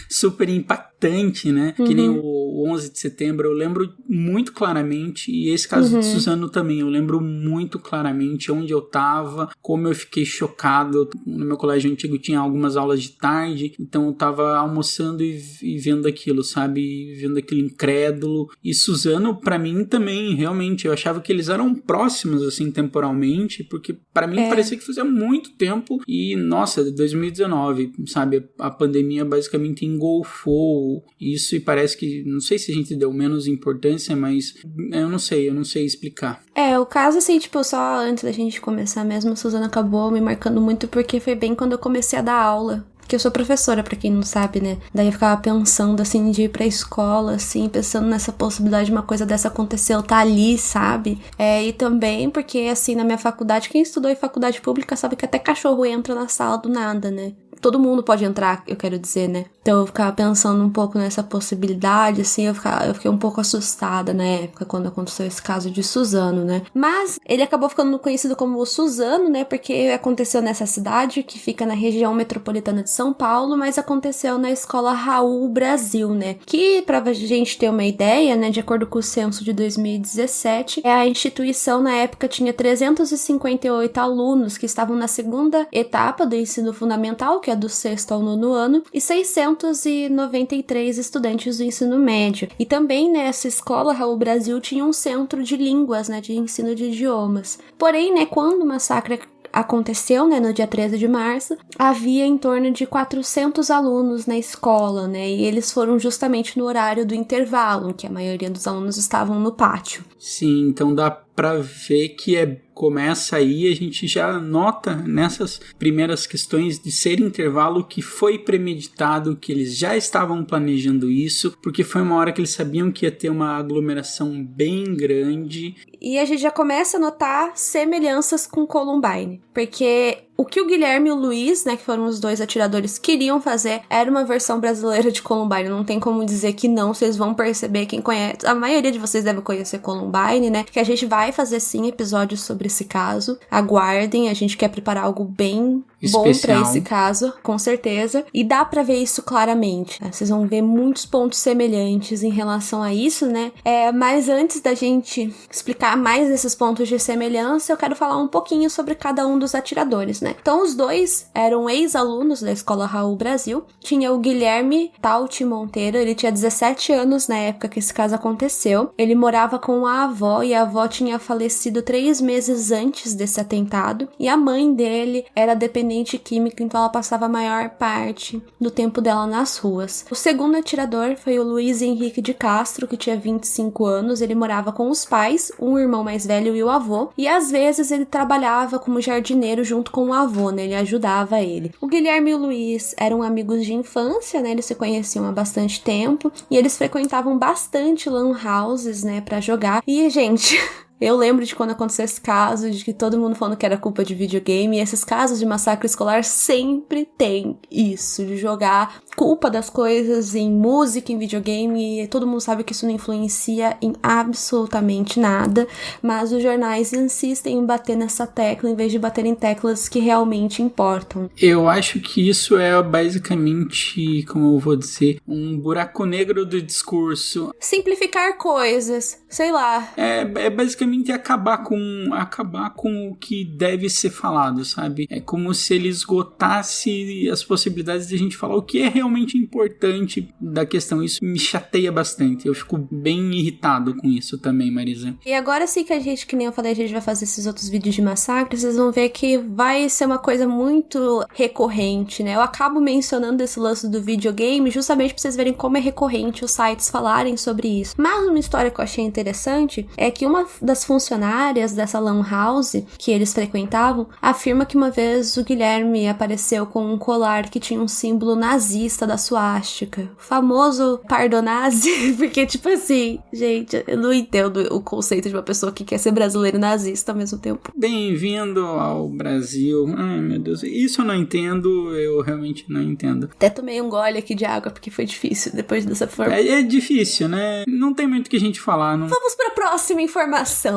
super impactante, né? Que nem o 11 de setembro, eu lembro muito claramente, e esse caso de Suzano também, eu lembro muito claramente onde eu tava, como eu fiquei chocado. No meu colégio antigo tinha algumas aulas de tarde, então eu tava almoçando e vendo aquilo, sabe? Vendo aquilo incrédulo. E Suzano, pra mim também, realmente, eu achava que eles eram próximos, assim, temporalmente, porque pra mim parecia que fazia muito tempo e, nossa, 2019, sabe? A pandemia basicamente engolfou isso e parece que, não sei se a gente deu menos importância, mas eu não sei explicar. O caso, assim, tipo, só antes da gente começar mesmo, a Suzana acabou me marcando muito porque foi bem quando eu comecei a dar aula. Porque eu sou professora, pra quem não sabe, né? Daí eu ficava pensando, assim, de ir pra escola, assim, pensando nessa possibilidade de uma coisa dessa acontecer, eu tá ali, sabe? E também porque, assim, na minha faculdade, quem estudou em faculdade pública sabe que até cachorro entra na sala do nada, né? Todo mundo pode entrar, eu quero dizer, né? Então eu ficava pensando um pouco nessa possibilidade, assim, eu fiquei um pouco assustada na época, quando aconteceu esse caso de Suzano, né? Mas ele acabou ficando conhecido como o Suzano, né? Porque aconteceu nessa cidade, que fica na região metropolitana de São Paulo, mas aconteceu na Escola Raul Brasil, né? Que, pra gente ter uma ideia, né? De acordo com o censo de 2017, a instituição na época tinha 358 alunos que estavam na segunda etapa do ensino fundamental, que é do 6º ao 9º ano, e 693 estudantes do ensino médio. E também nessa escola, Raul Brasil tinha um centro de línguas, né, de ensino de idiomas. Porém, né, quando o massacre aconteceu, né, no dia 13 de março, havia em torno de 400 alunos na escola, né, e eles foram justamente no horário do intervalo, em que a maioria dos alunos estavam no pátio. Sim, então dá pra ver que começa aí, a gente já nota nessas primeiras questões de ser intervalo que foi premeditado, que eles já estavam planejando isso, porque foi uma hora que eles sabiam que ia ter uma aglomeração bem grande. E a gente já começa a notar semelhanças com Columbine, porque o que o Guilherme e o Luiz, né, que foram os dois atiradores, queriam fazer era uma versão brasileira de Columbine. Não tem como dizer que não, vocês vão perceber, quem conhece. A maioria de vocês deve conhecer Columbine, né, que a gente vai fazer sim episódios sobre esse caso. Aguardem, a gente quer preparar algo bem especial, bom pra esse caso, com certeza. E dá pra ver isso claramente, né? Vocês vão ver muitos pontos semelhantes em relação a isso, né? Mas antes da gente explicar mais esses pontos de semelhança, eu quero falar um pouquinho sobre cada um dos atiradores, né? Então, os dois eram ex-alunos da Escola Raul Brasil. Tinha o Guilherme Tauti Monteiro, ele tinha 17 anos na época que esse caso aconteceu. Ele morava com a avó, e a avó tinha falecido 3 meses antes desse atentado. E a mãe dele era dependente química, então ela passava a maior parte do tempo dela nas ruas. O segundo atirador foi o Luiz Henrique de Castro, que tinha 25 anos. Ele morava com os pais, um irmão mais velho e o avô. E às vezes ele trabalhava como jardineiro junto com o avô, né? Ele ajudava ele. O Guilherme e o Luiz eram amigos de infância, né? Eles se conheciam há bastante tempo. E eles frequentavam bastante lan houses, né? Pra jogar. E, gente... Eu lembro de quando aconteceu esse caso, de que todo mundo falando que era culpa de videogame, e esses casos de massacre escolar sempre tem isso, de jogar culpa das coisas em música, em videogame, e todo mundo sabe que isso não influencia em absolutamente nada, mas os jornais insistem em bater nessa tecla, em vez de bater em teclas que realmente importam. Eu acho que isso é basicamente, como eu vou dizer, um buraco negro do discurso. Simplificar coisas, sei lá. É basicamente acabar com o que deve ser falado, sabe? É como se ele esgotasse as possibilidades de a gente falar o que é realmente importante da questão. Isso me chateia bastante. Eu fico bem irritado com isso também, Marisa. E agora sim que a gente, que nem eu falei, a gente vai fazer esses outros vídeos de massacre, vocês vão ver que vai ser uma coisa muito recorrente, né? Eu acabo mencionando esse lance do videogame justamente pra vocês verem como é recorrente os sites falarem sobre isso. Mas uma história que eu achei interessante é que uma das funcionárias dessa lan house que eles frequentavam afirma que uma vez o Guilherme apareceu com um colar que tinha um símbolo nazista da suástica, o famoso pardonazi, porque tipo assim, gente, eu não entendo o conceito de uma pessoa que quer ser brasileira e nazista ao mesmo tempo. Bem-vindo ao Brasil. Ai, meu Deus, isso eu não entendo, eu realmente não entendo. Até tomei um gole aqui de água porque foi difícil depois dessa forma. É difícil, né? Não tem muito o que a gente falar. Não... Vamos pra próxima informação.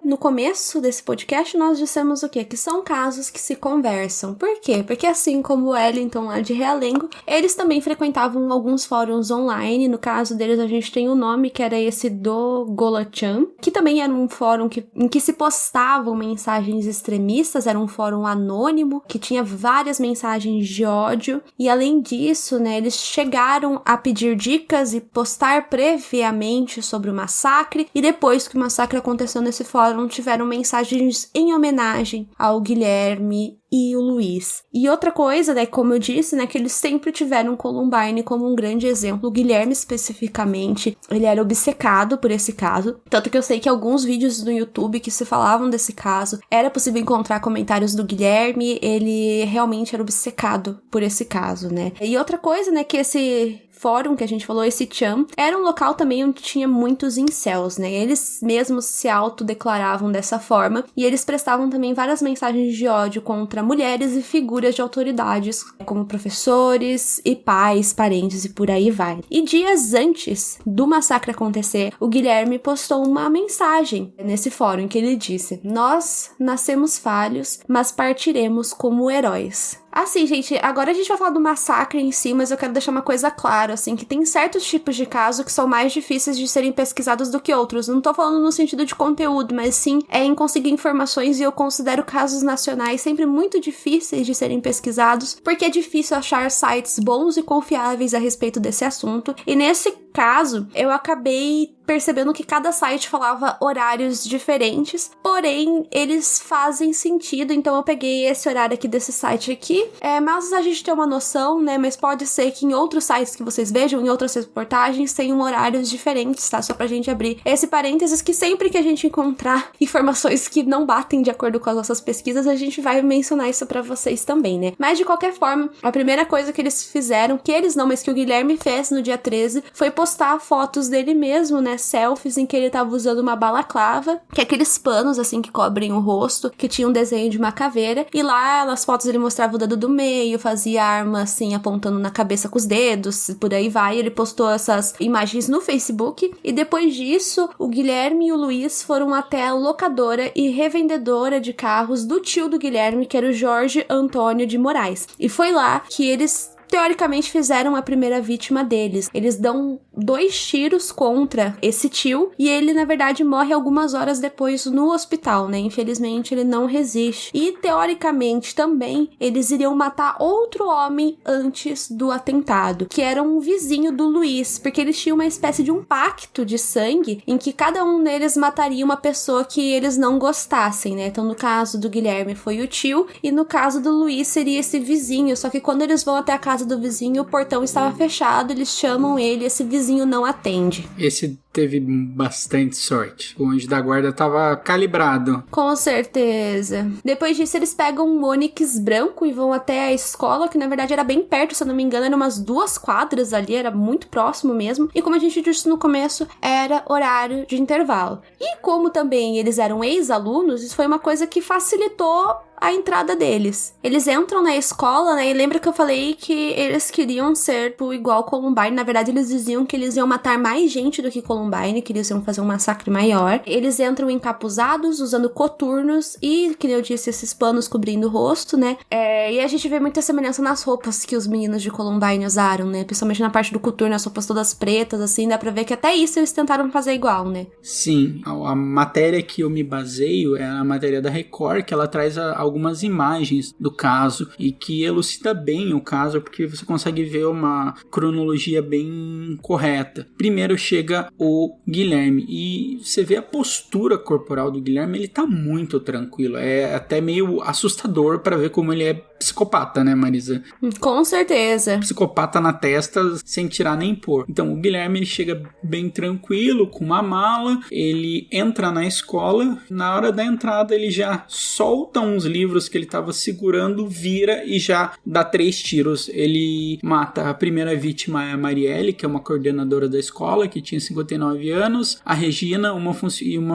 no começo desse podcast, nós dissemos o quê? Que são casos que se conversam. Por quê? Porque assim como o Wellington lá de Realengo, eles também frequentavam alguns fóruns online. No caso deles, a gente tem o nome, que era esse do Golachan, que também era um fórum em que se postavam mensagens extremistas, era um fórum anônimo, que tinha várias mensagens de ódio. E além disso, né, eles chegaram a pedir dicas e postar previamente sobre o massacre, e depois que o massacre aconteceu nesse fórum, tiveram mensagens em homenagem ao Guilherme e o Luiz. E outra coisa, né, como eu disse, né, que eles sempre tiveram Columbine como um grande exemplo. O Guilherme, especificamente, ele era obcecado por esse caso, tanto que eu sei que alguns vídeos no YouTube que se falavam desse caso, era possível encontrar comentários do Guilherme, ele realmente era obcecado por esse caso, né. E outra coisa, né, que esse fórum que a gente falou, esse Chan, era um local também onde tinha muitos incels, né? Eles mesmos se autodeclaravam dessa forma, e eles prestavam também várias mensagens de ódio contra mulheres e figuras de autoridades, como professores e pais, parentes e por aí vai. E dias antes do massacre acontecer, o Guilherme postou uma mensagem nesse fórum em que ele disse: "Nós nascemos falhos, mas partiremos como heróis." Assim, gente, agora a gente vai falar do massacre em si, mas eu quero deixar uma coisa clara, assim, que tem certos tipos de casos que são mais difíceis de serem pesquisados do que outros. Não tô falando no sentido de conteúdo, mas sim em conseguir informações, e eu considero casos nacionais sempre muito difíceis de serem pesquisados, porque é difícil achar sites bons e confiáveis a respeito desse assunto. E nesse caso, eu acabei percebendo que cada site falava horários diferentes, porém, eles fazem sentido, então eu peguei esse horário aqui desse site aqui, mas a gente tem uma noção, né, mas pode ser que em outros sites que vocês vejam, em outras reportagens, tenham horários diferentes, tá? Só pra gente abrir esse parênteses, que sempre que a gente encontrar informações que não batem de acordo com as nossas pesquisas, a gente vai mencionar isso pra vocês também, né? Mas de qualquer forma, a primeira coisa que eles fizeram, mas que o Guilherme fez no dia 13, foi postar fotos dele mesmo, né, selfies em que ele tava usando uma balaclava, que é aqueles panos, assim, que cobrem o rosto, que tinha um desenho de uma caveira, e lá nas fotos ele mostrava o dedo do meio, fazia arma, assim, apontando na cabeça com os dedos, por aí vai. Ele postou essas imagens no Facebook, e depois disso, o Guilherme e o Luiz foram até a locadora e revendedora de carros do tio do Guilherme, que era o Jorge Antônio de Moraes, e foi lá que eles teoricamente fizeram a primeira vítima deles. Eles dão 2 tiros contra esse tio, e ele, na verdade, morre algumas horas depois no hospital, né? Infelizmente, ele não resiste. E, teoricamente, também, eles iriam matar outro homem antes do atentado, que era um vizinho do Luiz, porque eles tinham uma espécie de um pacto de sangue, em que cada um deles mataria uma pessoa que eles não gostassem, né? Então, no caso do Guilherme, foi o tio, e no caso do Luiz, seria esse vizinho. Só que quando eles vão até a casa do vizinho, o portão estava fechado, eles chamam ele, esse vizinho não atende. Esse teve bastante sorte. O anjo da guarda tava calibrado. Com certeza. Depois disso, eles pegam um Onix branco e vão até a escola, que na verdade era bem perto, se eu não me engano, eram umas 2 quadras ali, era muito próximo mesmo. E como a gente disse no começo, era horário de intervalo. E como também eles eram ex-alunos, isso foi uma coisa que facilitou a entrada deles. Eles entram na escola, né, e lembra que eu falei que eles queriam ser igual Columbine. Na verdade, eles diziam que eles iam matar mais gente do que Columbine, que eles iam fazer um massacre maior. Eles entram encapuzados, usando coturnos e, que eu disse, esses panos cobrindo o rosto, né, e a gente vê muita semelhança nas roupas que os meninos de Columbine usaram, né, principalmente na parte do coturno, as roupas todas pretas, assim, dá pra ver que até isso eles tentaram fazer igual, né. Sim, a matéria que eu me baseio é a matéria da Record, que ela traz algumas imagens do caso e que elucida bem o caso, porque você consegue ver uma cronologia bem correta. Primeiro chega o Guilherme e você vê a postura corporal do Guilherme, ele tá muito tranquilo, é até meio assustador para ver como ele é psicopata, né, Marisa? Com certeza. Psicopata na testa sem tirar nem pôr. Então, o Guilherme, ele chega bem tranquilo, com uma mala, ele entra na escola, na hora da entrada ele já solta uns livros que ele estava segurando, vira e já dá 3 tiros. Ele mata a primeira vítima, é a Marielle, que é uma coordenadora da escola, que tinha 59 anos, a Regina, uma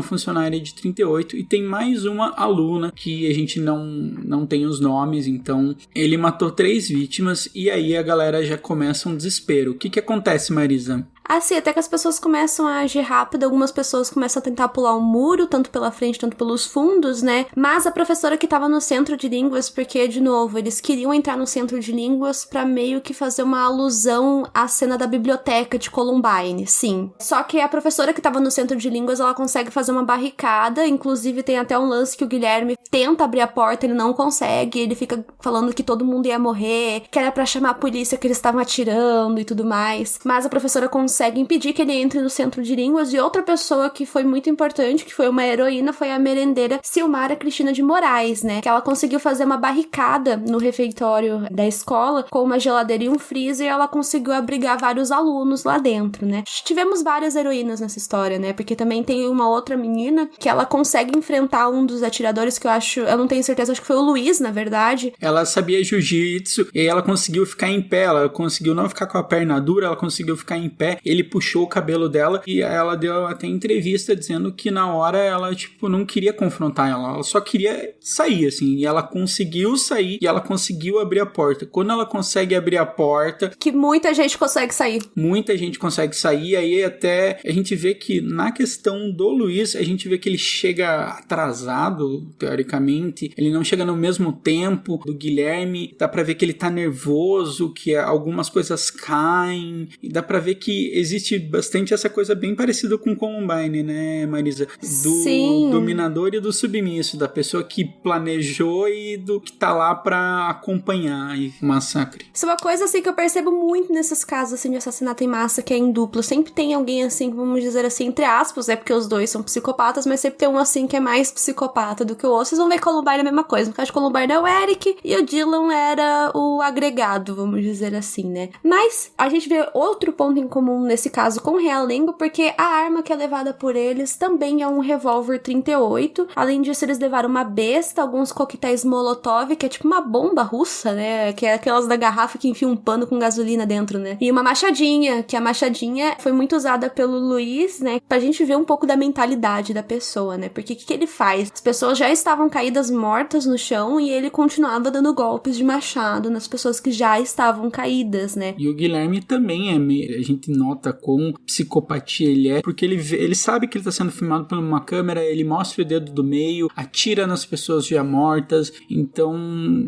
funcionária de 38, e tem mais uma aluna que a gente não tem os nomes, então ele matou 3 vítimas, e aí a galera já começa um desespero. O que acontece, Marisa? Assim, até que as pessoas começam a agir rápido, algumas pessoas começam a tentar pular um muro, tanto pela frente, tanto pelos fundos, né? Mas a professora que tava no centro de línguas, porque, de novo, eles queriam entrar no centro de línguas pra meio que fazer uma alusão à cena da biblioteca de Columbine, sim. Só que a professora que tava no centro de línguas, ela consegue fazer uma barricada, inclusive tem até um lance que o Guilherme tenta abrir a porta, ele não consegue, ele fica falando que todo mundo ia morrer, que era pra chamar a polícia, que eles estavam atirando e tudo mais. Mas a professora consegue impedir que ele entre no centro de línguas, e outra pessoa que foi muito importante, que foi uma heroína, foi a merendeira Silmara Cristina de Moraes, né? Que ela conseguiu fazer uma barricada no refeitório da escola, com uma geladeira e um freezer, e ela conseguiu abrigar vários alunos lá dentro, né? Tivemos várias heroínas nessa história, né? Porque também tem uma outra menina que ela consegue enfrentar um dos atiradores, que eu não tenho certeza, acho que foi o Luiz, na verdade. Ela sabia jiu-jitsu, e aí ela conseguiu ficar em pé, ela conseguiu não ficar com a perna dura, ela conseguiu ficar em pé, ele puxou o cabelo dela, e ela deu até entrevista dizendo que na hora ela, tipo, não queria confrontar ela só queria sair, assim, e ela conseguiu sair, e ela conseguiu abrir a porta. Quando ela consegue abrir a porta... Que muita gente consegue sair. Muita gente consegue sair, aí até a gente vê que na questão do Luiz, a gente vê que ele chega atrasado, teoricamente, ele não chega no mesmo tempo do Guilherme, dá pra ver que ele tá nervoso, que algumas coisas caem, e dá pra ver que existe bastante essa coisa bem parecida com Columbine, né, Marisa? Do dominador e do submisso, da pessoa que planejou e do que tá lá pra acompanhar o massacre. Isso é uma coisa, assim, que eu percebo muito nesses casos, assim, de assassinato em massa, que é em duplo. Sempre tem alguém, assim, vamos dizer assim, entre aspas, é porque os dois são psicopatas, mas sempre tem um, assim, que é mais psicopata do que o outro. Vocês vão ver Columbine é a mesma coisa. No caso de Columbine é o Eric e o Dylan era o agregado, vamos dizer assim, né? Mas a gente vê outro ponto em comum nesse caso com o Realengo, porque a arma que é levada por eles também é um revólver 38. Além disso, eles levaram uma besta, alguns coquetéis Molotov, que é tipo uma bomba russa, né? Que é aquelas da garrafa que enfia um pano com gasolina dentro, né? E uma machadinha, que a machadinha foi muito usada pelo Luiz, né? Pra gente ver um pouco da mentalidade da pessoa, né? Porque o que ele faz? As pessoas já estavam caídas mortas no chão e ele continuava dando golpes de machado nas pessoas que já estavam caídas, né? E o Guilherme também a gente nota quão psicopatia ele é, porque ele sabe que ele tá sendo filmado por uma câmera, ele mostra o dedo do meio, atira nas pessoas já mortas, então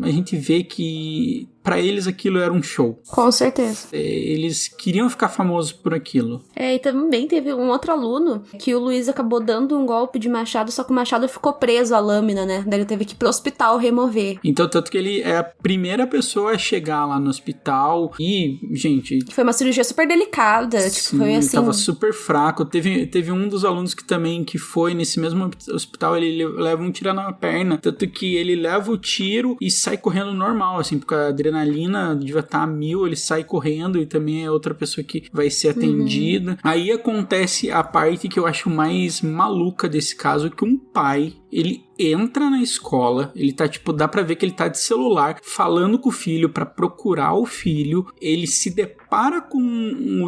a gente vê que pra eles aquilo era um show. Com certeza. Eles queriam ficar famosos por aquilo. E também teve um outro aluno que o Luiz acabou dando um golpe de machado, só que o machado ficou preso à lâmina, né? Daí ele teve que ir pro hospital remover. Então, tanto que ele é a primeira pessoa a chegar lá no hospital e, gente... Foi uma cirurgia super delicada, sim, foi assim... Ele tava super fraco. Teve um dos alunos que foi nesse mesmo hospital, ele leva um tiro na perna, tanto que ele leva o tiro e sai correndo normal, assim, porque a adrenalina devia estar a 1000, ele sai correndo e também é outra pessoa que vai ser atendida. Aí acontece a parte que eu acho mais maluca desse caso, que um pai, ele entra na escola, ele tá, tipo, dá pra ver que ele tá de celular, falando com o filho pra procurar o filho, ele se depara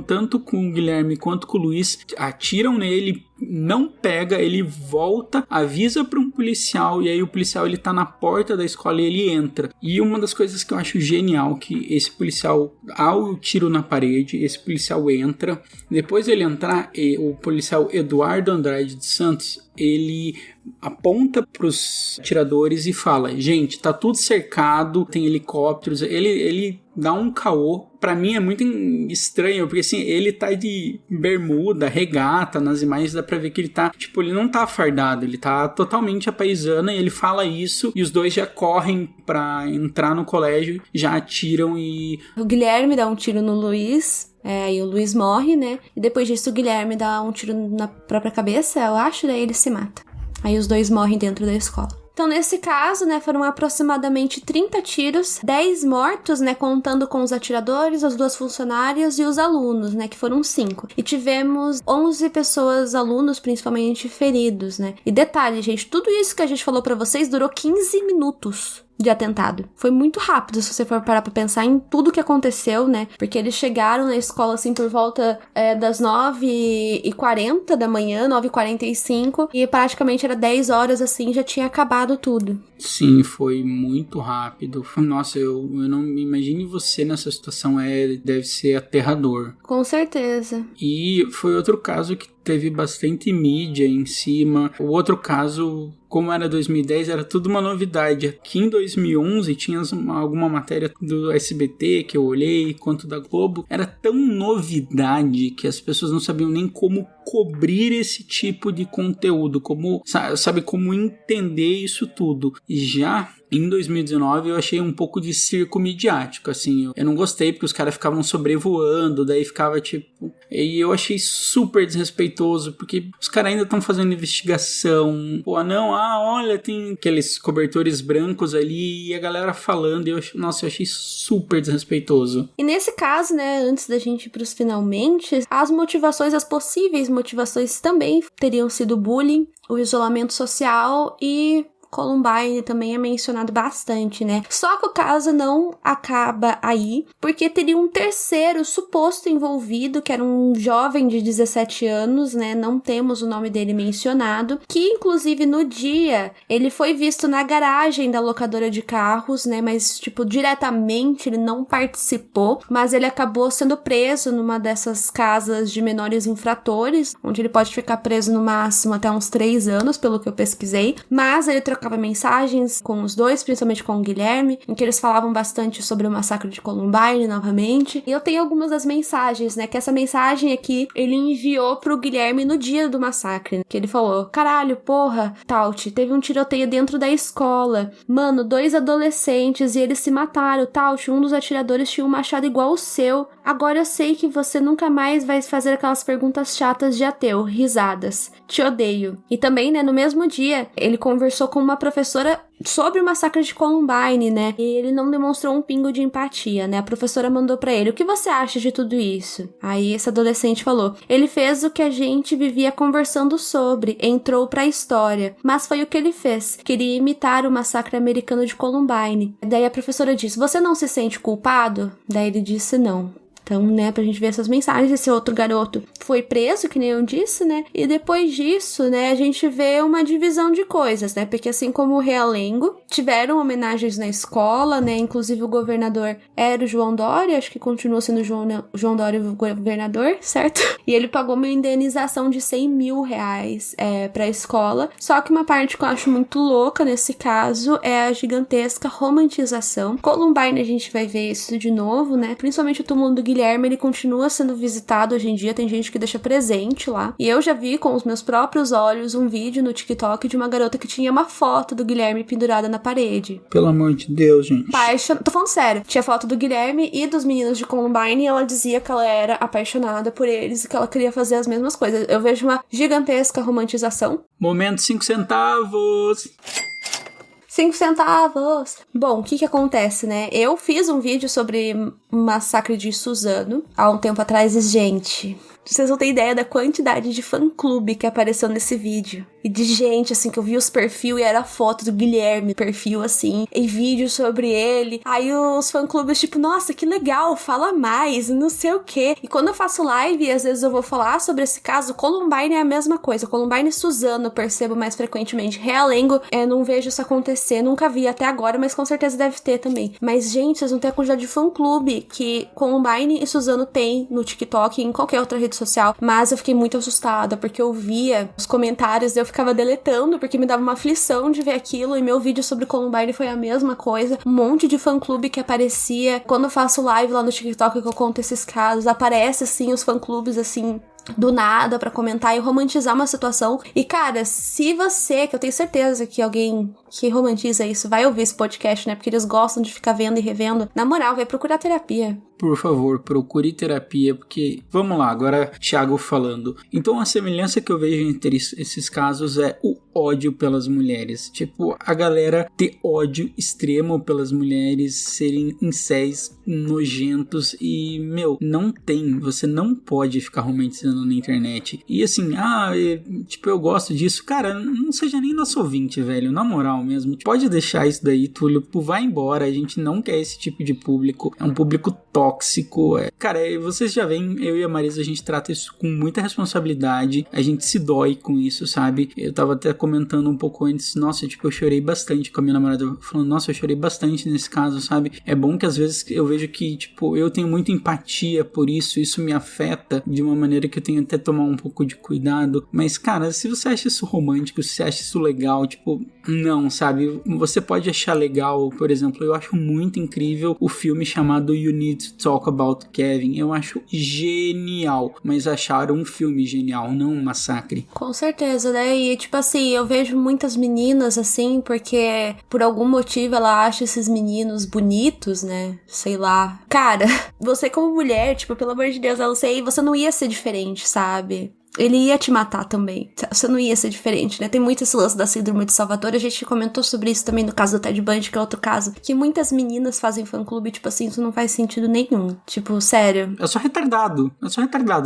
tanto com o Guilherme quanto com o Luiz, atiram nele, não pega, ele volta, avisa pra um policial, e aí o policial, ele tá na porta da escola e ele entra. E uma das coisas que eu acho genial, que esse policial, ao tiro na parede, esse policial entra, depois dele entrar, o policial Eduardo Andrade de Santos, ele aponta pros atiradores e fala, gente, tá tudo cercado, tem helicópteros, ele dá um caô. Pra mim é muito estranho, porque assim, ele tá de bermuda, regata, nas imagens dá pra ver que ele tá, tipo, ele não tá fardado, ele tá totalmente apaisando, e ele fala isso, e os dois já correm pra entrar no colégio, já atiram e... O Guilherme dá um tiro no Luiz... e o Luiz morre, né? E depois disso o Guilherme dá um tiro na própria cabeça, eu acho, daí ele se mata. Aí os dois morrem dentro da escola. Então, nesse caso, né, foram aproximadamente 30 tiros, 10 mortos, né, contando com os atiradores, as 2 funcionárias e os alunos, né, que foram 5. E tivemos 11 pessoas, alunos, principalmente, feridos, né. E detalhe, gente, tudo isso que a gente falou pra vocês durou 15 minutos. de atentado. Foi muito rápido, se você for parar pra pensar em tudo que aconteceu, né? Porque eles chegaram na escola, assim, por volta das 9h40 da manhã, 9h45, e praticamente era 10 horas, assim, já tinha acabado tudo. Sim, foi muito rápido. Nossa, eu não me imagine você nessa situação, deve ser aterrador. Com certeza. E foi outro caso que teve bastante mídia em cima. O outro caso, como era 2010, era tudo uma novidade. Aqui em 2011 tinha alguma matéria do SBT que eu olhei, quanto da Globo. Era tão novidade que as pessoas não sabiam nem como cobrir esse tipo de conteúdo, como entender isso tudo. E já em 2019 eu achei um pouco de circo midiático, assim, eu não gostei porque os caras ficavam sobrevoando, daí ficava tipo, e eu achei super desrespeitoso, porque os caras ainda estão fazendo investigação, olha, tem aqueles cobertores brancos ali, e a galera falando, eu achei super desrespeitoso. E nesse caso, né, antes da gente ir pros finalmente, as possíveis motivações também teriam sido bullying, o isolamento social e Columbine também é mencionado bastante, né? Só que o caso não acaba aí, porque teria um terceiro suposto envolvido, que era um jovem de 17 anos, né? Não temos o nome dele mencionado, que inclusive no dia ele foi visto na garagem da locadora de carros, né? Mas, tipo, diretamente ele não participou, mas ele acabou sendo preso numa dessas casas de menores infratores, onde ele pode ficar preso no máximo até uns 3 anos, pelo que eu pesquisei, mas ele trocava mensagens com os dois, principalmente com o Guilherme, em que eles falavam bastante sobre o massacre de Columbine, novamente. E eu tenho algumas das mensagens, né, que essa mensagem aqui, ele enviou pro Guilherme no dia do massacre, que ele falou: caralho, porra, Taut, teve um tiroteio dentro da escola, mano, 2 adolescentes e eles se mataram, Taut, um dos atiradores tinha um machado igual o seu, agora eu sei que você nunca mais vai fazer aquelas perguntas chatas de ateu, risadas, te odeio. E também, né, no mesmo dia, ele conversou com uma professora sobre o massacre de Columbine, né? E ele não demonstrou um pingo de empatia, né? A professora mandou pra ele: o que você acha de tudo isso? Aí esse adolescente falou: ele fez o que a gente vivia conversando sobre, entrou pra história, mas foi o que ele fez, queria imitar o massacre americano de Columbine. Daí a professora disse: você não se sente culpado? Daí ele disse: não. Então, né, pra gente ver essas mensagens, esse outro garoto foi preso, que nem eu disse, né, e depois disso, né, a gente vê uma divisão de coisas, né, porque assim como o Realengo, tiveram homenagens na escola, né, inclusive o governador era o João Dória, acho que continua sendo o João Dória o governador, certo? E ele pagou uma indenização de 100 mil reais pra escola, só que uma parte que eu acho muito louca nesse caso é a gigantesca romantização. Columbine, a gente vai ver isso de novo, né, principalmente o túmulo do Guilherme, ele continua sendo visitado hoje em dia, tem gente que deixa presente lá. E eu já vi com os meus próprios olhos um vídeo no TikTok de uma garota que tinha uma foto do Guilherme pendurada na parede. Pelo amor de Deus, gente. Tô falando sério. Tinha foto do Guilherme e dos meninos de Columbine e ela dizia que ela era apaixonada por eles e que ela queria fazer as mesmas coisas. Eu vejo uma gigantesca romantização. Momento 5 centavos. 5 centavos. Bom, o que acontece, né? Eu fiz um vídeo sobre o massacre de Suzano há um tempo atrás e, gente, vocês não têm ideia da quantidade de fã-clube que apareceu nesse vídeo. E de gente, assim, que eu vi os perfil e era a foto do Guilherme, perfil, assim, e vídeo sobre ele. Aí os fã-clubes, tipo, nossa, que legal, fala mais, não sei o quê. E quando eu faço live, às vezes eu vou falar sobre esse caso, Columbine é a mesma coisa. Columbine e Suzano eu percebo mais frequentemente. Realengo, não vejo isso acontecer, nunca vi até agora, mas com certeza deve ter também. Mas, gente, vocês não têm a quantidade de fã-clube que Columbine e Suzano tem no TikTok e em qualquer outra rede social. Mas eu fiquei muito assustada, porque eu via os comentários e eu ficava deletando, porque me dava uma aflição de ver aquilo, e meu vídeo sobre Columbine foi a mesma coisa. Um monte de fã-clube que aparecia. Quando eu faço live lá no TikTok que eu conto esses casos, aparece, assim, os fã-clubes, assim, do nada pra comentar e romantizar uma situação. E, cara, se você, que eu tenho certeza que alguém que romantiza isso vai ouvir esse podcast, né, porque eles gostam de ficar vendo e revendo, na moral, vai procurar terapia. Por favor, procure terapia, porque, vamos lá, agora Thiago falando. Então a semelhança que eu vejo entre esses casos é o ódio pelas mulheres. Tipo, a galera ter ódio extremo pelas mulheres, serem incéis nojentos e, meu, não tem. Você não pode ficar romantizando na internet. E assim, tipo, eu gosto disso. Cara, não seja nem nosso ouvinte, velho. Na moral mesmo. Pode deixar isso daí, Túlio. Vai embora. A gente não quer esse tipo de público. É um público tóxico. Cara, vocês já veem, eu e a Marisa, a gente trata isso com muita responsabilidade. A gente se dói com isso, sabe? Eu tava até comentando um pouco antes. Nossa, tipo, eu chorei bastante com a minha namorada. Falando, nossa, eu chorei bastante nesse caso, sabe? É bom que às vezes eu vejo que, tipo, eu tenho muita empatia por isso. Isso me afeta de uma maneira que eu tenho até tomar um pouco de cuidado. Mas, cara, se você acha isso romântico, se você acha isso legal, tipo, não, sabe? Você pode achar legal, por exemplo, eu acho muito incrível o filme chamado You Need to Talk About Kevin. Eu acho genial, mas acharam um filme genial, não um massacre. Com certeza, né? E tipo assim, eu vejo muitas meninas assim, porque por algum motivo ela acha esses meninos bonitos, né? Sei lá. Cara, você como mulher, tipo, pelo amor de Deus, eu sei, você não ia ser diferente, sabe? Ele ia te matar também. Você não ia ser diferente, né? Tem muito esse lance da síndrome de Salvador. A gente comentou sobre isso também no caso do Ted Bundy, que é outro caso. Que muitas meninas fazem fã-clube, tipo assim, isso não faz sentido nenhum. Tipo, sério. É só retardado.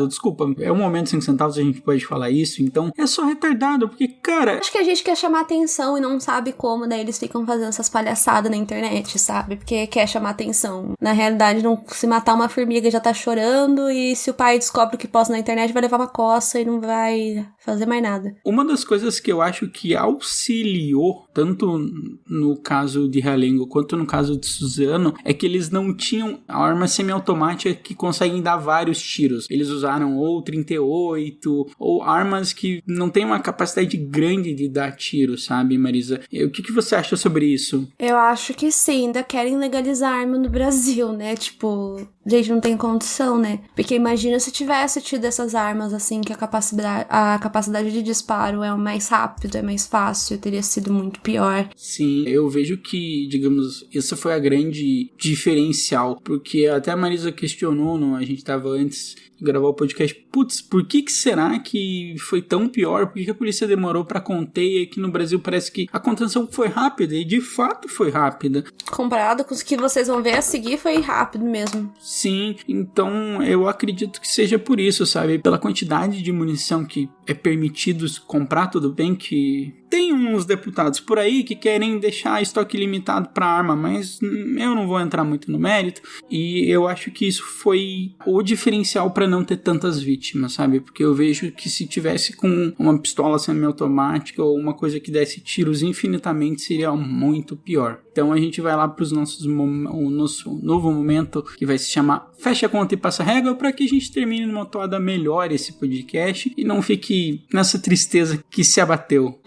Desculpa. É um momento 5 centavos, a gente pode falar isso. Então, é só retardado, porque, cara... Acho que a gente quer chamar atenção e não sabe como, daí eles ficam fazendo essas palhaçadas na internet, sabe? Porque quer chamar atenção. Na realidade, não se matar uma formiga já tá chorando, e se o pai descobre o que posta na internet, vai levar uma coça e não vai fazer mais nada. Uma das coisas que eu acho que auxiliou, tanto no caso de Realengo quanto no caso de Suzano, é que eles não tinham a arma semiautomática que conseguem dar vários tiros. Eles usaram ou 38, ou armas que não tem uma capacidade grande de dar tiro, sabe, Marisa? O que você acha sobre isso? Eu acho que sim, ainda querem legalizar arma no Brasil, né? Tipo, gente, não tem condição, né? Porque imagina se tivesse tido essas armas assim, que a capacidade de disparo é mais rápido, é mais fácil, teria sido muito pior. Sim, eu vejo que, digamos, isso foi a grande diferencial, porque até a Marisa questionou, a gente tava antes de gravar o podcast, putz, por que será que foi tão pior? Por que a polícia demorou pra conter e aqui no Brasil parece que a contenção foi rápida, e de fato foi rápida. Comparado com os que vocês vão ver a seguir, foi rápido mesmo. Sim, então eu acredito que seja por isso, sabe? Pela quantidade de munição que é permitido comprar, tudo bem que tem uns deputados por aí que querem deixar estoque limitado para arma, mas eu não vou entrar muito no mérito, e eu acho que isso foi o diferencial para não ter tantas vítimas, sabe? Porque eu vejo que se tivesse com uma pistola semiautomática ou uma coisa que desse tiros infinitamente, seria muito pior. Então a gente vai lá para o nosso novo momento, que vai se chamar Fecha a Conta e Passa a Régua, para que a gente termine numa toada melhor esse podcast e não fique nessa tristeza que se abateu.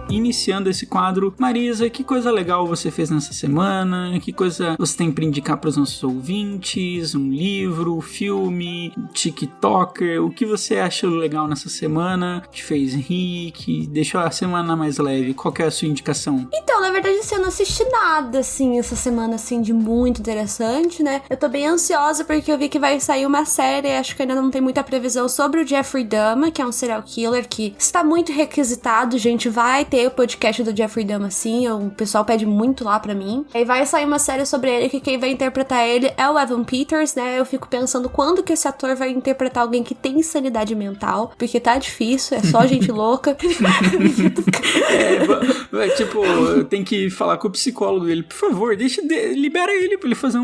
Iniciando esse quadro, Marisa, que coisa legal você fez nessa semana? Que coisa você tem para indicar para os nossos ouvintes? Um livro, filme, TikToker? O que você achou legal nessa semana? Que fez rir, que deixou a semana mais leve? Qual que é a sua indicação? Então, na verdade, eu não assisti nada, assim, essa semana, assim, de muito interessante, né? Eu tô bem ansiosa porque eu vi que vai sair uma série, acho que ainda não tem muita previsão, sobre o Jeffrey Dahmer, que é um serial killer que está muito requisitado, gente, vai ter o podcast do Jeffrey Dahmer, assim, o pessoal pede muito lá pra mim. Aí vai sair uma série sobre ele, que quem vai interpretar ele é o Evan Peters, né? Eu fico pensando quando que esse ator vai interpretar alguém que tem insanidade mental, porque tá difícil, é só gente louca. Tipo, tem que falar com o psicólogo dele, por favor, libera ele pra ele fazer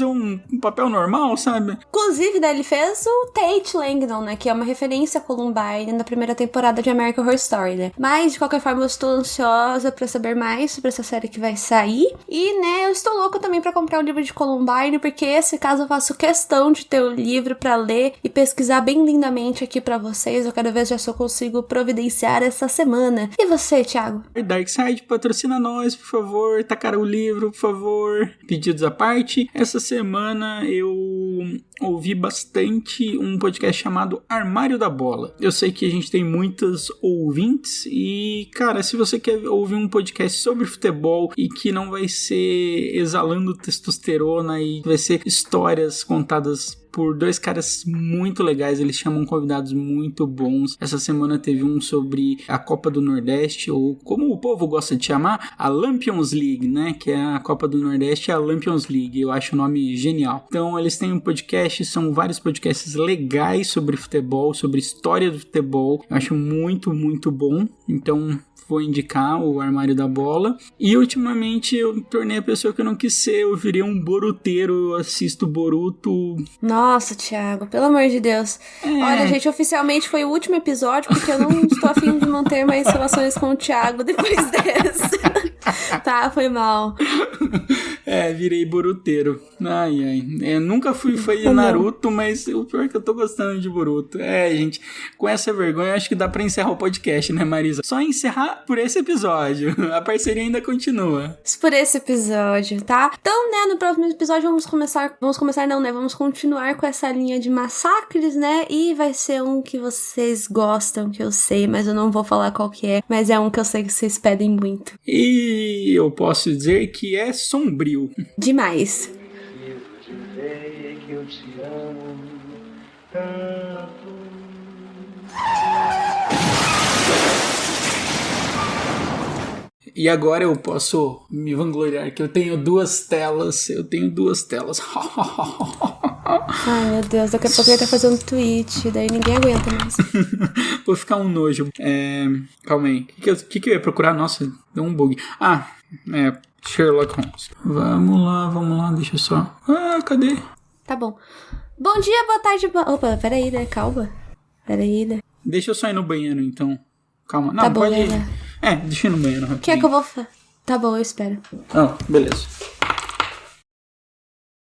um papel normal, sabe? Inclusive, né, ele fez o Tate Langdon, né, que é uma referência a Columbine na primeira temporada de American Horror Story, né? Mas, de qualquer forma, eu estou ansiosa pra saber mais sobre essa série que vai sair. E, né, eu estou louca também pra comprar o livro de Columbine, porque esse caso eu faço questão de ter o livro pra ler e pesquisar bem lindamente aqui pra vocês. Eu quero ver se eu consigo providenciar essa semana. E você, Thiago? Darkside, patrocina nós, por favor. Tacara o livro, por favor. Pedidos à parte. Essa semana eu ouvi bastante um podcast chamado Armário da Bola. Eu sei que a gente tem muitos ouvintes e, cara, se você quer ouvir um podcast sobre futebol e que não vai ser exalando testosterona e vai ser histórias contadas por 2 caras muito legais, eles chamam convidados muito bons. Essa semana teve um sobre a Copa do Nordeste, ou como o povo gosta de chamar, a Lampions League, né? Que é a Copa do Nordeste, a Lampions League. Eu acho o nome genial. Então, eles têm um podcast, são vários podcasts legais sobre futebol, sobre história do futebol. Eu acho muito, muito bom. Então, vou indicar o Armário da Bola. E ultimamente eu me tornei a pessoa que eu não quis ser. Eu virei um boruteiro, eu assisto Boruto. Nossa, Thiago, pelo amor de Deus. Olha, gente, oficialmente foi o último episódio, porque eu não estou a fim de manter mais relações com o Thiago depois desse. Tá, foi mal. Virei boruteiro. Ai. Eu nunca fui fã de Naruto, mas o pior é que eu tô gostando de Boruto. Gente, com essa vergonha, eu acho que dá pra encerrar o podcast, né, Marisa? Só encerrar por esse episódio. A parceria ainda continua. Por esse episódio, tá? Então, né, no próximo episódio vamos continuar com essa linha de massacres, né? E vai ser um que vocês gostam, que eu sei, mas eu não vou falar qual que é. Mas é um que eu sei que vocês pedem muito. E eu posso dizer que é sombrio. Demais. E agora eu posso me vangloriar que eu tenho 2 telas. Ai, meu Deus, daqui a pouco ele tá fazendo tweet, daí ninguém aguenta mais. Vou ficar um nojo. Calma aí. O que eu ia procurar? Nossa, deu um bug. Sherlock Holmes. Vamos lá, deixa eu só... cadê? Tá bom. Bom dia, boa tarde, Opa, peraí, né? Calma. Peraí, né? Deixa eu só ir no banheiro, então. Calma. Não, tá bom, pode ir. né? Deixa eu ir no banheiro rapidinho. Quer que eu vou... Tá bom, eu espero. Beleza.